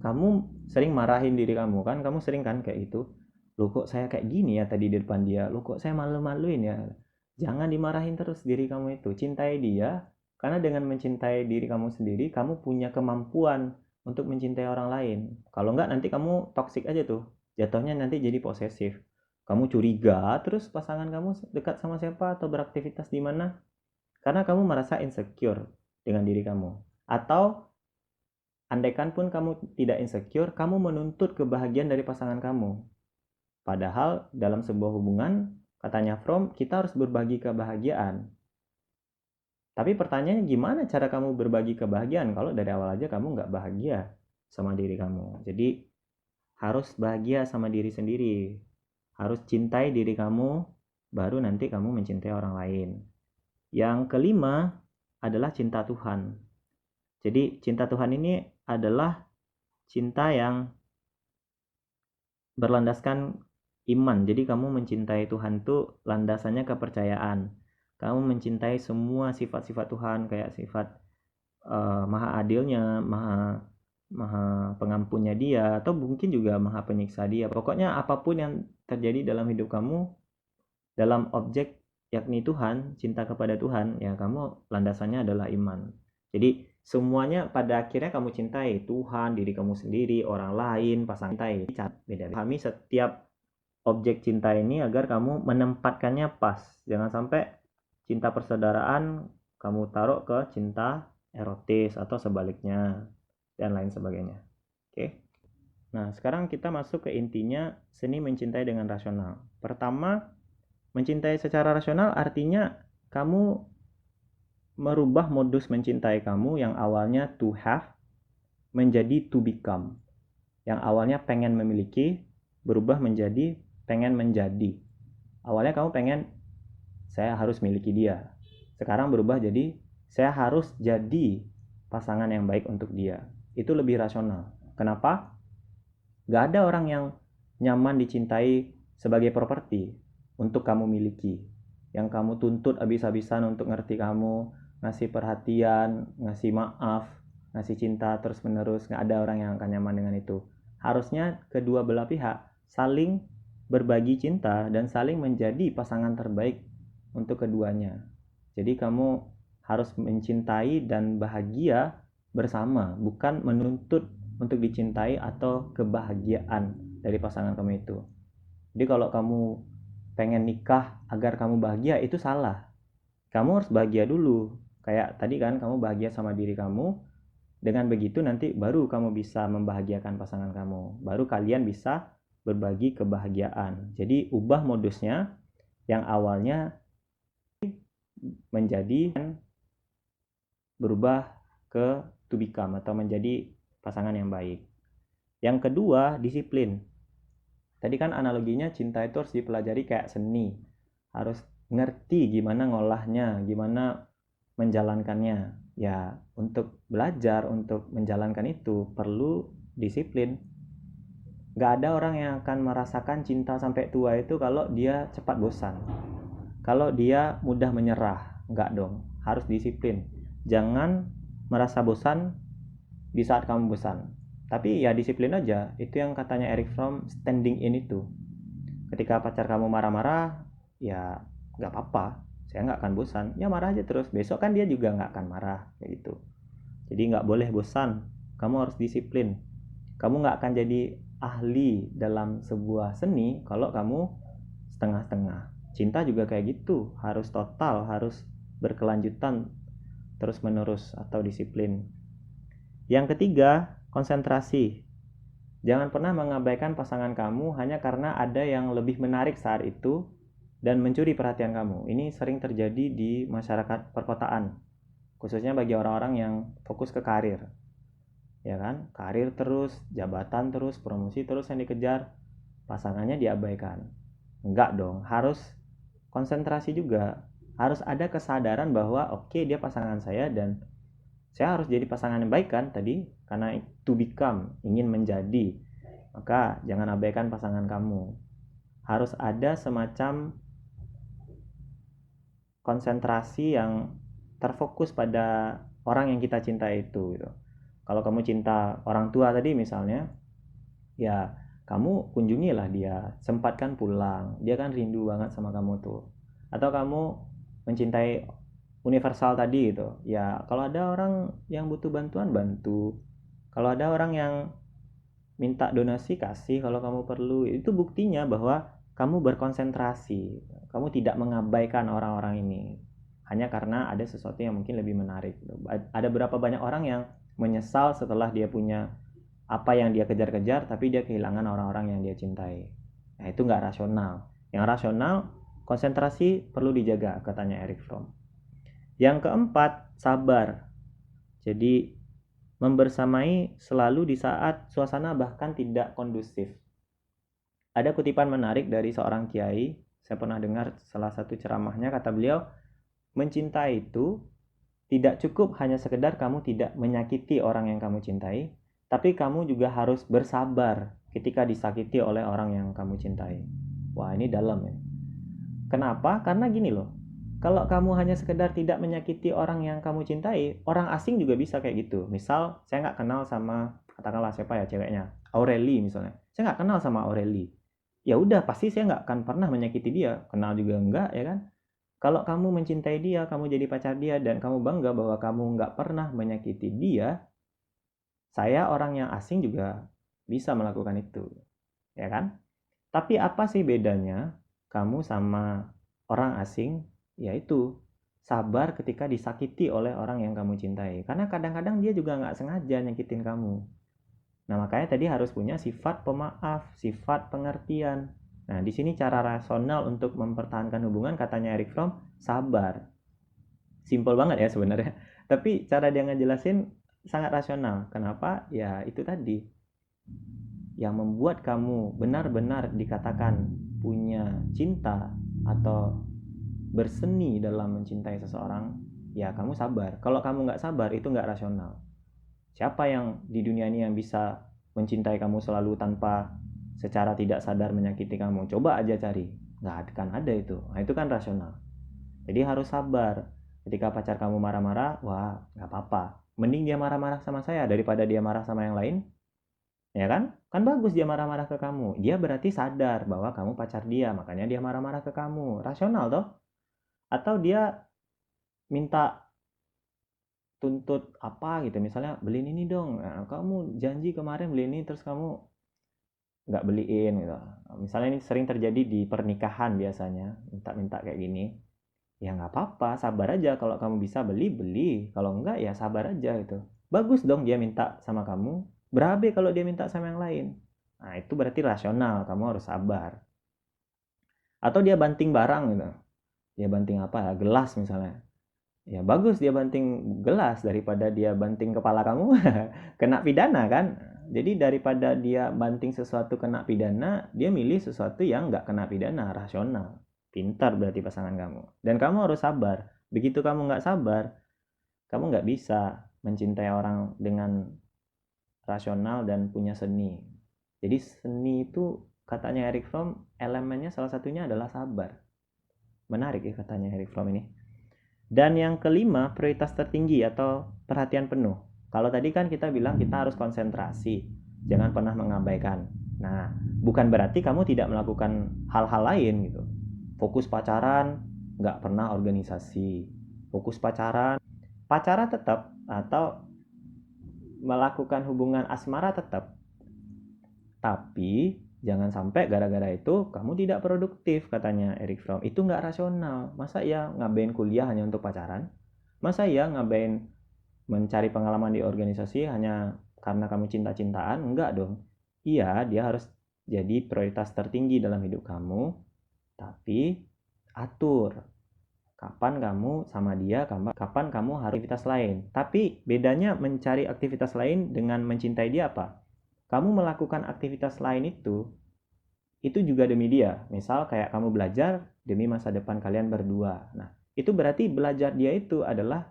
kamu sering marahin diri kamu kan. Kamu sering kan kayak itu. Loh kok saya kayak gini ya tadi di depan dia. Loh kok saya malu-maluin ya. Jangan dimarahin terus diri kamu itu. Cintai dia. Karena dengan mencintai diri kamu sendiri, kamu punya kemampuan untuk mencintai orang lain. Kalau enggak nanti kamu toksik aja tuh. Jatuhnya nanti jadi posesif. Kamu curiga terus pasangan kamu dekat sama siapa atau beraktivitas di mana. Karena kamu merasa insecure dengan diri kamu. Atau andaikan pun kamu tidak insecure, kamu menuntut kebahagiaan dari pasangan kamu. Padahal dalam sebuah hubungan, katanya Fromm, kita harus berbagi kebahagiaan. Tapi pertanyaannya gimana cara kamu berbagi kebahagiaan kalau dari awal aja kamu nggak bahagia sama diri kamu. Jadi harus bahagia sama diri sendiri. Harus cintai diri kamu, baru nanti kamu mencintai orang lain. Yang kelima adalah cinta Tuhan. Jadi cinta Tuhan ini adalah cinta yang berlandaskan iman. Jadi kamu mencintai Tuhan tuh landasannya kepercayaan. Kamu mencintai semua sifat-sifat Tuhan, kayak sifat maha adilnya, maha pengampunnya dia, atau mungkin juga maha penyiksa dia. Pokoknya apapun yang terjadi dalam hidup kamu, dalam objek yakni Tuhan, cinta kepada Tuhan, ya kamu landasannya adalah iman. Jadi semuanya pada akhirnya kamu cintai Tuhan, diri kamu sendiri, orang lain, pasangan cintai. Beda. Pahami setiap objek cinta ini agar kamu menempatkannya pas. Jangan sampai cinta persaudaraan kamu taruh ke cinta erotis atau sebaliknya dan lain sebagainya. Oke. Nah, sekarang kita masuk ke intinya seni mencintai dengan rasional. Pertama, mencintai secara rasional artinya kamu merubah modus mencintai kamu yang awalnya to have menjadi to become. Yang awalnya pengen memiliki berubah menjadi pengen menjadi. Awalnya kamu pengen saya harus miliki dia. Sekarang berubah jadi saya harus jadi pasangan yang baik untuk dia. Itu lebih rasional. Kenapa? Gak ada orang yang nyaman dicintai sebagai properti untuk kamu miliki. Yang kamu tuntut habis-habisan untuk ngerti kamu, ngasih perhatian, ngasih maaf, ngasih cinta terus-menerus. Gak ada orang yang akan nyaman dengan itu. Harusnya kedua belah pihak saling berbagi cinta dan saling menjadi pasangan terbaik untuk keduanya. Jadi kamu harus mencintai dan bahagia bersama, bukan menuntut untuk dicintai atau kebahagiaan dari pasangan kamu itu. Jadi kalau kamu pengen nikah agar kamu bahagia, itu salah. Kamu harus bahagia dulu. Kayak tadi kan, kamu bahagia sama diri kamu. Dengan begitu nanti baru kamu bisa membahagiakan pasangan kamu. Baru kalian bisa berbagi kebahagiaan. Jadi ubah modusnya yang awalnya menjadi berubah ke to become atau menjadi pasangan yang baik. Yang kedua, disiplin. Tadi kan analoginya cinta itu harus dipelajari kayak seni. Harus ngerti gimana ngolahnya, gimana menjalankannya. Ya, untuk belajar, untuk menjalankan itu perlu disiplin. Gak ada orang yang akan merasakan cinta sampai tua itu kalau dia cepat bosan, kalau dia mudah menyerah. Nggak dong, harus disiplin. Jangan merasa bosan di saat kamu bosan, tapi ya disiplin aja. Itu yang katanya Eric Fromm, standing in itu. Ketika pacar kamu marah-marah, ya nggak apa-apa, saya nggak akan bosan, ya marah aja terus, besok kan dia juga nggak akan marah, kayak gitu. Jadi nggak boleh bosan, kamu harus disiplin. Kamu nggak akan jadi ahli dalam sebuah seni kalau kamu setengah-setengah. Cinta juga kayak gitu, harus total, harus berkelanjutan, terus menerus, atau disiplin. Yang ketiga, konsentrasi. Jangan pernah mengabaikan pasangan kamu hanya karena ada yang lebih menarik saat itu dan mencuri perhatian kamu. Ini sering terjadi di masyarakat perkotaan, khususnya bagi orang-orang yang fokus ke karir. Ya kan? Karir terus, jabatan terus, promosi terus yang dikejar, pasangannya diabaikan. Enggak dong, harus konsentrasi juga. Harus ada kesadaran bahwa oke, dia pasangan saya dan saya harus jadi pasangan yang baik kan tadi, karena to become, ingin menjadi. Maka jangan abaikan pasangan kamu. Harus ada semacam konsentrasi yang terfokus pada orang yang kita cinta itu gitu. Kalau kamu cinta orang tua tadi misalnya, ya kamu kunjungilah dia, sempatkan pulang, dia kan rindu banget sama kamu tuh. Atau kamu mencintai universal tadi gitu, ya kalau ada orang yang butuh bantuan, bantu. Kalau ada orang yang minta donasi, kasih kalau kamu perlu. Itu buktinya bahwa kamu berkonsentrasi, kamu tidak mengabaikan orang-orang ini hanya karena ada sesuatu yang mungkin lebih menarik. Ada berapa banyak orang yang menyesal setelah dia punya apa yang dia kejar-kejar, tapi dia kehilangan orang-orang yang dia cintai. Nah, itu nggak rasional. Yang rasional, konsentrasi perlu dijaga, katanya Eric Fromm. Yang keempat, sabar. Jadi, membersamai selalu di saat suasana bahkan tidak kondusif. Ada kutipan menarik dari seorang kiai, saya pernah dengar salah satu ceramahnya, kata beliau, mencintai itu tidak cukup hanya sekedar kamu tidak menyakiti orang yang kamu cintai, tapi kamu juga harus bersabar ketika disakiti oleh orang yang kamu cintai. Wah, ini dalam ya. Kenapa? Karena gini loh, kalau kamu hanya sekedar tidak menyakiti orang yang kamu cintai, orang asing juga bisa kayak gitu. Misal, saya nggak kenal sama, katakanlah siapa ya ceweknya, Aureli misalnya. Saya nggak kenal sama Aureli. Ya udah, pasti saya nggak akan pernah menyakiti dia. Kenal juga enggak, ya kan? Kalau kamu mencintai dia, kamu jadi pacar dia, dan kamu bangga bahwa kamu nggak pernah menyakiti dia, saya orang yang asing juga bisa melakukan itu. Ya kan? Tapi apa sih bedanya kamu sama orang asing? Yaitu sabar ketika disakiti oleh orang yang kamu cintai. Karena kadang-kadang dia juga nggak sengaja nyakitin kamu. Nah, makanya tadi harus punya sifat pemaaf, sifat pengertian. Nah, di sini cara rasional untuk mempertahankan hubungan, katanya Eric Fromm, sabar. Simpel banget ya sebenarnya. Tapi cara dia ngejelasin sangat rasional. Kenapa? Ya itu tadi. Yang membuat kamu benar-benar dikatakan punya cinta atau berseni dalam mencintai seseorang, ya kamu sabar. Kalau kamu nggak sabar, itu nggak rasional. Siapa yang di dunia ini yang bisa mencintai kamu selalu tanpa secara tidak sadar menyakiti kamu? Coba aja cari, nggak akan ada itu. Nah, itu kan rasional. Jadi harus sabar. Ketika pacar kamu marah-marah, wah nggak apa-apa. Mending dia marah-marah sama saya daripada dia marah sama yang lain. Ya kan? Kan bagus dia marah-marah ke kamu. Dia berarti sadar bahwa kamu pacar dia, makanya dia marah-marah ke kamu. Rasional toh? Atau dia minta tuntut apa gitu, misalnya beliin ini dong. Nah, kamu janji kemarin beli ini terus kamu nggak beliin gitu. Misalnya ini sering terjadi di pernikahan biasanya, minta-minta kayak gini. Ya nggak apa-apa, sabar aja. Kalau kamu bisa beli, beli. Kalau enggak ya sabar aja gitu. Bagus dong dia minta sama kamu. Berabe kalau dia minta sama yang lain. Nah, itu berarti rasional, kamu harus sabar. Atau dia banting barang gitu. Dia banting apa ya? Gelas misalnya. Ya bagus dia banting gelas daripada dia banting kepala kamu. Kena pidana kan? Jadi daripada dia banting sesuatu kena pidana, dia milih sesuatu yang nggak kena pidana, rasional. Pintar berarti pasangan kamu. Dan kamu harus sabar. Begitu kamu nggak sabar, Kamu nggak bisa mencintai orang dengan rasional dan punya seni. Jadi seni itu katanya Erich Fromm, elemennya salah satunya adalah sabar. Menarik ya katanya Erich Fromm ini. Dan yang kelima, prioritas tertinggi atau perhatian penuh. Kalau tadi kan kita bilang kita harus konsentrasi, jangan pernah mengabaikan. Nah, bukan berarti kamu tidak melakukan hal-hal lain gitu. Fokus pacaran, nggak pernah organisasi. Fokus pacaran, pacaran tetap, atau melakukan hubungan asmara tetap. Tapi jangan sampai gara-gara itu kamu tidak produktif, katanya Erich Fromm. Itu nggak rasional. Masa ya ngapain kuliah hanya untuk pacaran? Masa ya ngapain mencari pengalaman di organisasi hanya karena kamu cinta-cintaan? Enggak dong. Iya, dia harus jadi prioritas tertinggi dalam hidup kamu, tapi atur kapan kamu sama dia, kapan kamu harus aktivitas lain. Tapi bedanya mencari aktivitas lain dengan mencintai dia apa? Kamu melakukan aktivitas lain itu juga demi dia. Misal kayak kamu belajar demi masa depan kalian berdua. Nah, itu berarti belajar dia itu adalah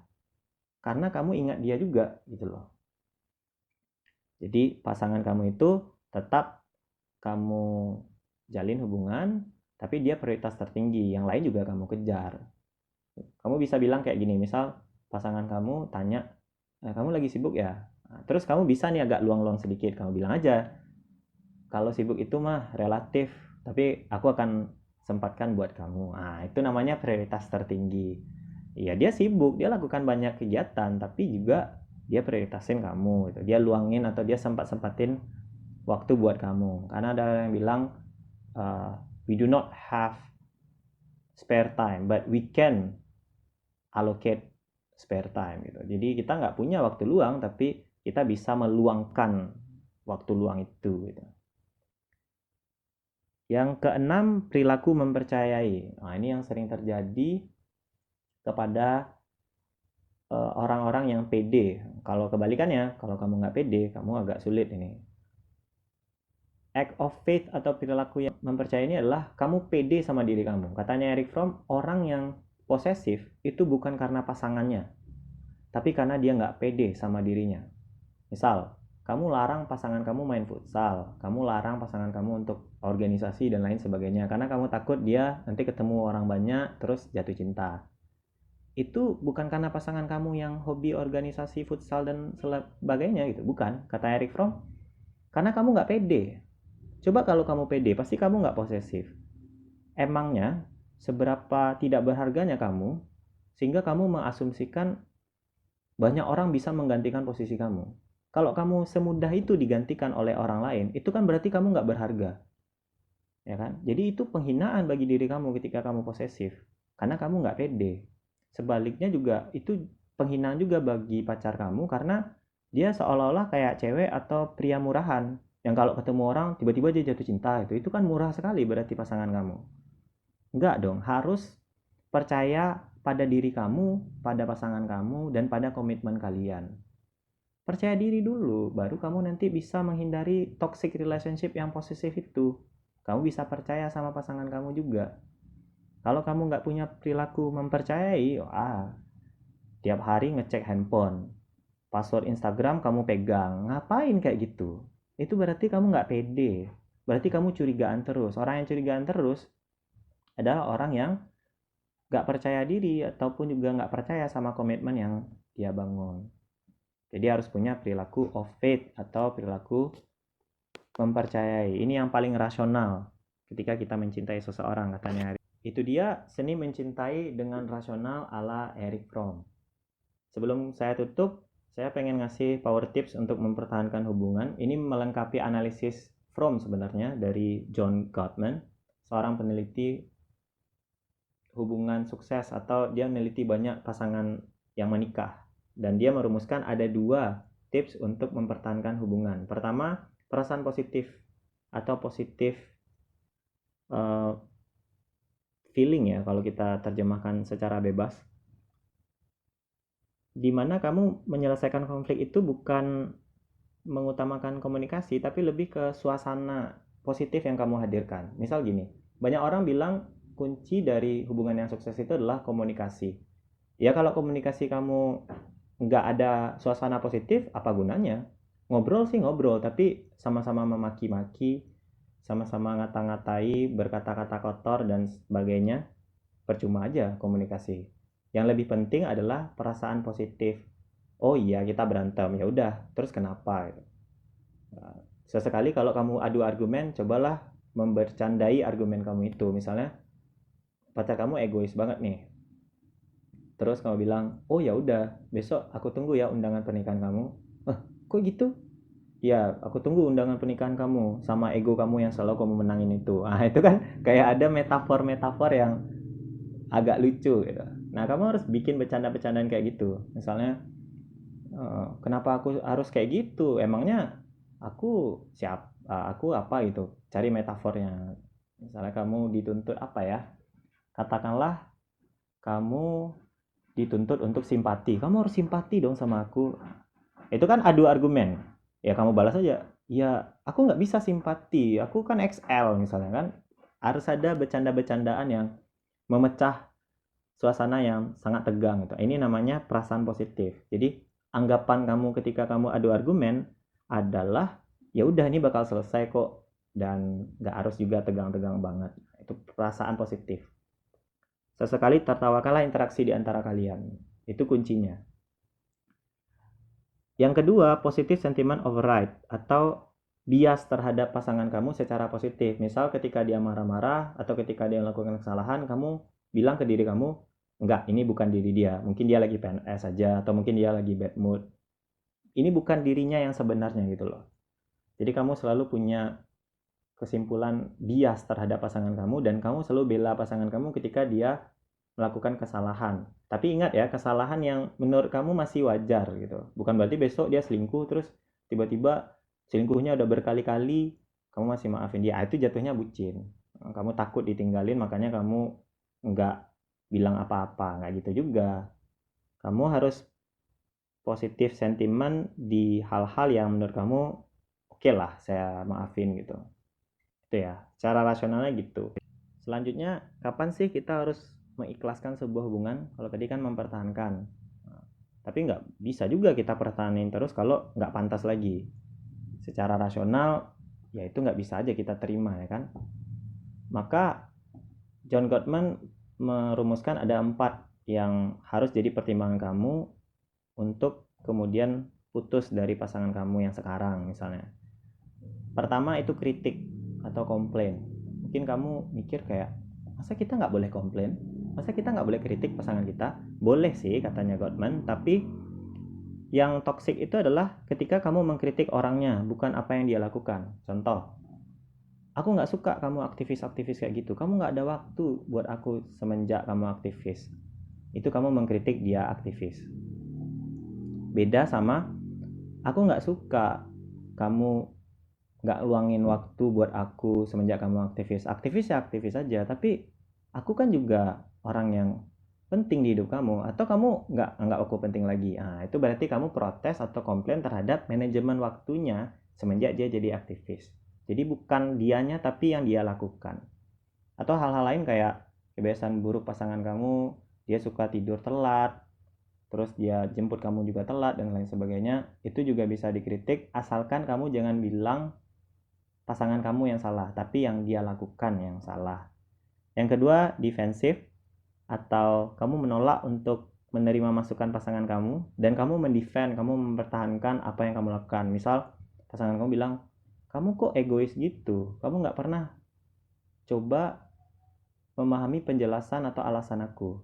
karena kamu ingat dia juga gitu loh. Jadi pasangan kamu itu tetap kamu jalin hubungan, tapi dia prioritas tertinggi, yang lain juga kamu kejar. Kamu bisa bilang kayak gini, misal pasangan kamu tanya, kamu lagi sibuk ya? Nah, terus kamu bisa nih agak luang-luang sedikit, kamu bilang aja, kalau sibuk itu mah relatif, tapi aku akan sempatkan buat kamu. Nah, itu namanya prioritas tertinggi. Iya, dia sibuk, dia lakukan banyak kegiatan, tapi juga dia prioritasin kamu gitu. Dia luangin atau dia sempat-sempatin waktu buat kamu. Karena ada yang bilang we do not have spare time, but we can allocate spare time gitu. Jadi kita nggak punya waktu luang, tapi kita bisa meluangkan waktu luang itu gitu. Yang keenam, perilaku mempercayai. Nah, ini yang sering terjadi kepada orang-orang yang pede. Kalau kebalikannya, kalau kamu nggak pede, kamu agak sulit ini. Act of faith atau perilaku yang mempercayai ini adalah kamu pede sama diri kamu. Katanya Erich Fromm, orang yang posesif itu bukan karena pasangannya, tapi karena dia nggak pede sama dirinya. Misal, kamu larang pasangan kamu main futsal, kamu larang pasangan kamu untuk organisasi dan lain sebagainya, karena kamu takut dia nanti ketemu orang banyak terus jatuh cinta. Itu bukan karena pasangan kamu yang hobi organisasi futsal dan sebagainya gitu, bukan. Kata Erich Fromm, karena kamu nggak pede. Coba kalau kamu pede, pasti kamu nggak posesif. Emangnya seberapa tidak berharganya kamu sehingga kamu mengasumsikan banyak orang bisa menggantikan posisi kamu. Kalau kamu semudah itu digantikan oleh orang lain, itu kan berarti kamu nggak berharga, ya kan? Jadi itu penghinaan bagi diri kamu ketika kamu posesif, karena kamu nggak pede. Sebaliknya juga itu penghinaan juga bagi pacar kamu, karena dia seolah-olah kayak cewek atau pria murahan, yang kalau ketemu orang tiba-tiba dia jatuh cinta. Itu kan murah sekali berarti pasangan kamu. Enggak dong, harus percaya pada diri kamu, pada pasangan kamu, dan pada komitmen kalian. Percaya diri dulu, baru kamu nanti bisa menghindari toxic relationship yang posesif itu. Kamu bisa percaya sama pasangan kamu juga. Kalau kamu nggak punya perilaku mempercayai, tiap hari ngecek handphone, password Instagram kamu pegang, ngapain kayak gitu? Itu berarti kamu nggak pede, berarti kamu curigaan terus. Orang yang curigaan terus adalah orang yang nggak percaya diri ataupun juga nggak percaya sama komitmen yang dia bangun. Jadi harus punya perilaku of faith atau perilaku mempercayai. Ini yang paling rasional ketika kita mencintai seseorang, katanya. Itu dia seni mencintai dengan rasional ala Erich Fromm. Sebelum saya tutup, saya pengen ngasih power tips untuk mempertahankan hubungan. Ini melengkapi analisis Fromm sebenarnya dari John Gottman, seorang peneliti hubungan sukses, atau dia meneliti banyak pasangan yang menikah. Dan dia merumuskan ada 2 tips untuk mempertahankan hubungan. Pertama, perasaan positif atau positif feeling ya, kalau kita terjemahkan secara bebas. Dimana kamu menyelesaikan konflik itu bukan mengutamakan komunikasi, tapi lebih ke suasana positif yang kamu hadirkan. Misal gini, banyak orang bilang kunci dari hubungan yang sukses itu adalah komunikasi. Ya kalau komunikasi kamu nggak ada suasana positif, apa gunanya? Ngobrol sih ngobrol, tapi sama-sama memaki-maki, sama-sama ngata-ngatai, berkata-kata kotor dan sebagainya, percuma aja komunikasi. Yang lebih penting adalah perasaan positif. Oh iya, kita berantem, ya udah, terus kenapa? Nah, sesekali kalau kamu adu argumen, cobalah membercandai argumen kamu itu. Misalnya pacar kamu egois banget nih, terus kamu bilang, oh ya udah, besok aku tunggu ya undangan pernikahan kamu. Kok gitu? Ya, aku tunggu undangan pernikahan kamu sama ego kamu yang selalu kamu menangin itu. Ah, itu kan kayak ada metafor-metafor yang agak lucu gitu. Nah, kamu harus bikin bercanda-bercandaan kayak gitu. Misalnya, kenapa aku harus kayak gitu? Emangnya aku aku apa gitu? Cari metafornya. Misalnya kamu dituntut apa ya? Katakanlah kamu dituntut untuk simpati. Kamu harus simpati dong sama aku. Itu kan adu argumen. Ya kamu balas aja, ya aku nggak bisa simpati, aku kan XL misalnya kan. Harus ada bercanda-bercandaan yang memecah suasana yang sangat tegang gitu. Ini namanya perasaan positif. Jadi anggapan kamu ketika kamu adu argumen adalah ya udah ini bakal selesai kok dan nggak harus juga tegang-tegang banget. Itu perasaan positif. Sesekali tertawakanlah interaksi di antara kalian. Itu kuncinya. Yang kedua, positive sentiment override atau bias terhadap pasangan kamu secara positif. Misal ketika dia marah-marah atau ketika dia melakukan kesalahan, kamu bilang ke diri kamu, enggak, ini bukan diri dia. Mungkin dia lagi PNS saja atau mungkin dia lagi bad mood. Ini bukan dirinya yang sebenarnya gitu loh. Jadi kamu selalu punya kesimpulan bias terhadap pasangan kamu dan kamu selalu bela pasangan kamu ketika dia melakukan kesalahan. Tapi ingat ya, kesalahan yang menurut kamu masih wajar gitu. Bukan berarti besok dia selingkuh terus tiba-tiba selingkuhnya udah berkali-kali, kamu masih maafin dia. Itu jatuhnya bucin. Kamu takut ditinggalin, makanya kamu nggak bilang apa-apa. Nggak gitu juga. Kamu harus positif sentimen di hal-hal yang menurut kamu oke lah, saya maafin gitu. Itu ya, cara rasionalnya gitu. Selanjutnya, kapan sih kita harus mengikhlaskan sebuah hubungan? Kalau tadi kan mempertahankan. Nah, tapi nggak bisa juga kita pertahanin terus kalau nggak pantas lagi. Secara rasional, ya itu nggak bisa aja kita terima ya kan. Maka John Gottman merumuskan ada 4 yang harus jadi pertimbangan kamu untuk kemudian putus dari pasangan kamu yang sekarang misalnya. Pertama itu kritik atau komplain. Mungkin kamu mikir kayak, masa kita nggak boleh komplain? Masa kita nggak boleh kritik pasangan kita? Boleh sih katanya Gottman, tapi yang toksik itu adalah ketika kamu mengkritik orangnya, bukan apa yang dia lakukan. Contoh, aku nggak suka kamu aktivis-aktivis kayak gitu. Kamu nggak ada waktu buat aku semenjak kamu aktivis. Itu kamu mengkritik dia aktivis. Beda sama, aku nggak suka kamu nggak luangin waktu buat aku semenjak kamu aktivis. Aktivis ya aktivis aja, tapi aku kan juga orang yang penting di hidup kamu, atau kamu nggak anggap aku penting lagi. Nah, itu berarti kamu protes atau komplain terhadap manajemen waktunya semenjak dia jadi aktivis. Jadi bukan dianya tapi yang dia lakukan. Atau hal-hal lain kayak kebiasaan buruk pasangan kamu, dia suka tidur telat, terus dia jemput kamu juga telat dan lain sebagainya, itu juga bisa dikritik asalkan kamu jangan bilang pasangan kamu yang salah, tapi yang dia lakukan yang salah. Yang kedua, defensif atau kamu menolak untuk menerima masukan pasangan kamu dan kamu mendefend, kamu mempertahankan apa yang kamu lakukan. Misal pasangan kamu bilang, kamu kok egois gitu, kamu nggak pernah coba memahami penjelasan atau alasan aku.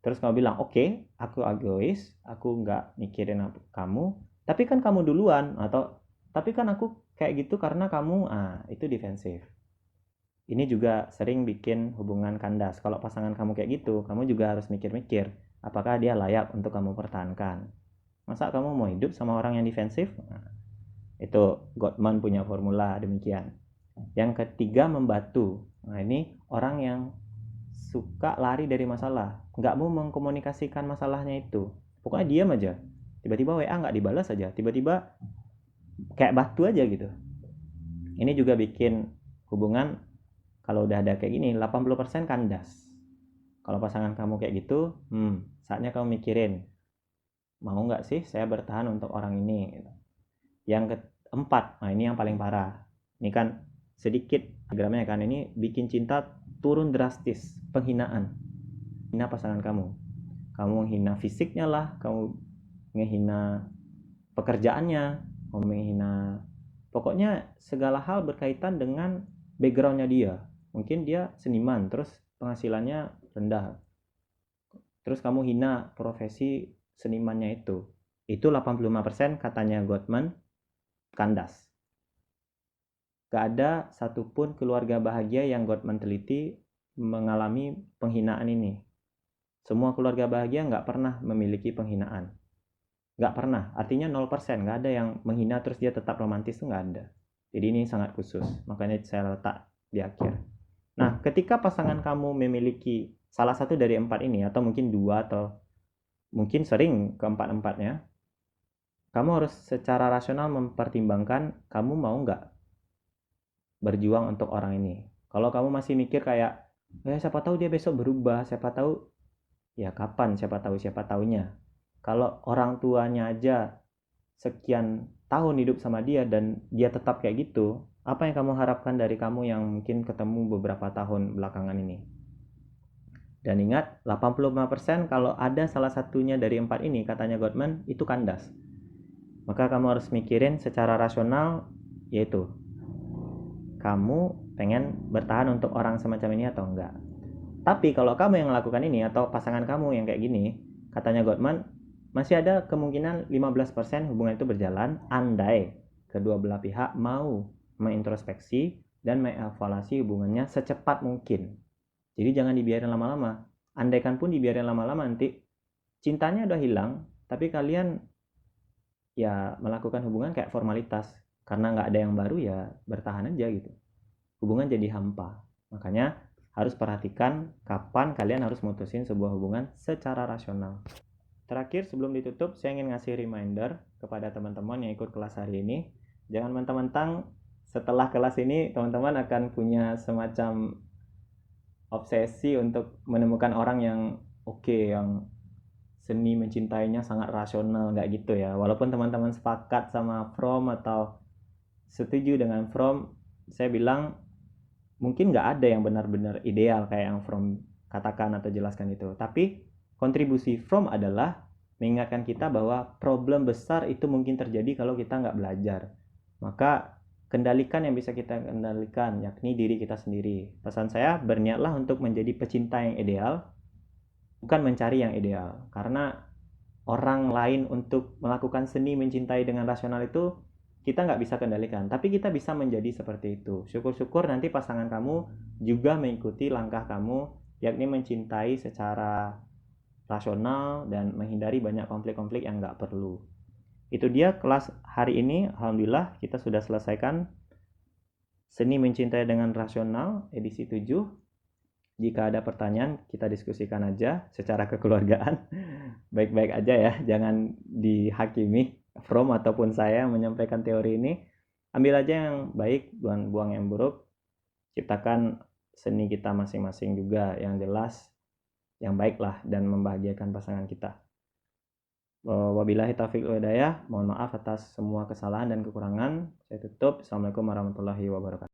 Terus kamu bilang, oke, aku egois, aku nggak mikirin kamu, tapi kan kamu duluan, atau tapi kan aku kayak gitu karena kamu, itu defensif. Ini juga sering bikin hubungan kandas. Kalau pasangan kamu kayak gitu, kamu juga harus mikir-mikir, apakah dia layak untuk kamu pertahankan. Masa kamu mau hidup sama orang yang defensif? Nah, itu Gottman punya formula demikian. Yang ketiga, membatu. Nah, ini orang yang suka lari dari masalah, nggak mau mengkomunikasikan masalahnya itu. Pokoknya diam aja. Tiba-tiba WA nggak dibalas aja. Tiba-tiba kayak batu aja gitu. Ini juga bikin hubungan, kalau udah ada kayak gini 80% kandas. Kalau pasangan kamu kayak gitu, saatnya kamu mikirin, mau nggak sih saya bertahan untuk orang ini gitu. Yang keempat, nah ini yang paling parah, ini kan sedikit diagramnya kan, ini bikin cinta turun drastis, penghinaan, hina pasangan kamu menghina fisiknya lah, kamu menghina pekerjaannya, kamu menghina, pokoknya segala hal berkaitan dengan backgroundnya dia. Mungkin dia seniman terus penghasilannya rendah, terus kamu hina profesi senimannya itu 85% katanya Gottman kandas. Gak ada satupun keluarga bahagia yang Gottman teliti mengalami penghinaan ini. Semua keluarga bahagia nggak pernah memiliki penghinaan. Nggak pernah, artinya 0%, nggak ada yang menghina terus dia tetap romantis, itu nggak ada. Jadi ini sangat khusus, makanya saya letak di akhir. Nah, ketika pasangan kamu memiliki salah satu dari 4 ini, atau mungkin 2, atau mungkin sering keempat-empatnya, kamu harus secara rasional mempertimbangkan kamu mau nggak berjuang untuk orang ini. Kalau kamu masih mikir kayak, siapa tahu dia besok berubah, siapa tahu, ya kapan siapa tahunya. Kalau orang tuanya aja sekian tahun hidup sama dia dan dia tetap kayak gitu, apa yang kamu harapkan dari kamu yang mungkin ketemu beberapa tahun belakangan ini? Dan ingat, 85% kalau ada salah satunya dari 4 ini, katanya Gottman, itu kandas. Maka kamu harus mikirin secara rasional, yaitu kamu pengen bertahan untuk orang semacam ini atau enggak. Tapi kalau kamu yang melakukan ini atau pasangan kamu yang kayak gini, katanya Gottman, masih ada kemungkinan 15% hubungan itu berjalan andai kedua belah pihak mau mengintrospeksi dan mengevaluasi hubungannya secepat mungkin. Jadi jangan dibiarin lama-lama. Andaikan pun dibiarin lama-lama, nanti cintanya udah hilang, tapi kalian ya melakukan hubungan kayak formalitas. Karena nggak ada yang baru, ya bertahan aja gitu. Hubungan jadi hampa. Makanya harus perhatikan kapan kalian harus mutusin sebuah hubungan secara rasional. Terakhir, sebelum ditutup, saya ingin ngasih reminder kepada teman-teman yang ikut kelas hari ini. Jangan mentang-mentang setelah kelas ini teman-teman akan punya semacam obsesi untuk menemukan orang yang oke, yang seni mencintainya sangat rasional, nggak gitu ya. Walaupun teman-teman sepakat sama Fromm atau setuju dengan Fromm, saya bilang mungkin nggak ada yang benar-benar ideal kayak yang Fromm katakan atau jelaskan itu. Tapi kontribusi Fromm adalah mengingatkan kita bahwa problem besar itu mungkin terjadi kalau kita nggak belajar. Maka kendalikan yang bisa kita kendalikan, yakni diri kita sendiri. Pesan saya, berniatlah untuk menjadi pecinta yang ideal, bukan mencari yang ideal. Karena orang lain untuk melakukan seni mencintai dengan rasional itu kita nggak bisa kendalikan, tapi kita bisa menjadi seperti itu. Syukur-syukur nanti pasangan kamu juga mengikuti langkah kamu, yakni mencintai secara rasional dan menghindari banyak konflik-konflik yang nggak perlu. Itu dia kelas hari ini. Alhamdulillah kita sudah selesaikan Seni Mencintai dengan Rasional edisi 7. Jika ada pertanyaan, kita diskusikan aja secara kekeluargaan. Baik-baik aja ya, jangan dihakimi Fromm ataupun saya yang menyampaikan teori ini. Ambil aja yang baik, buang yang buruk. Ciptakan seni kita masing-masing juga yang jelas, yang baik lah, dan membahagiakan pasangan kita. Wabillahi taufiq wal hidayah. Mohon maaf atas semua kesalahan dan kekurangan. Saya tutup. Assalamualaikum warahmatullahi wabarakatuh.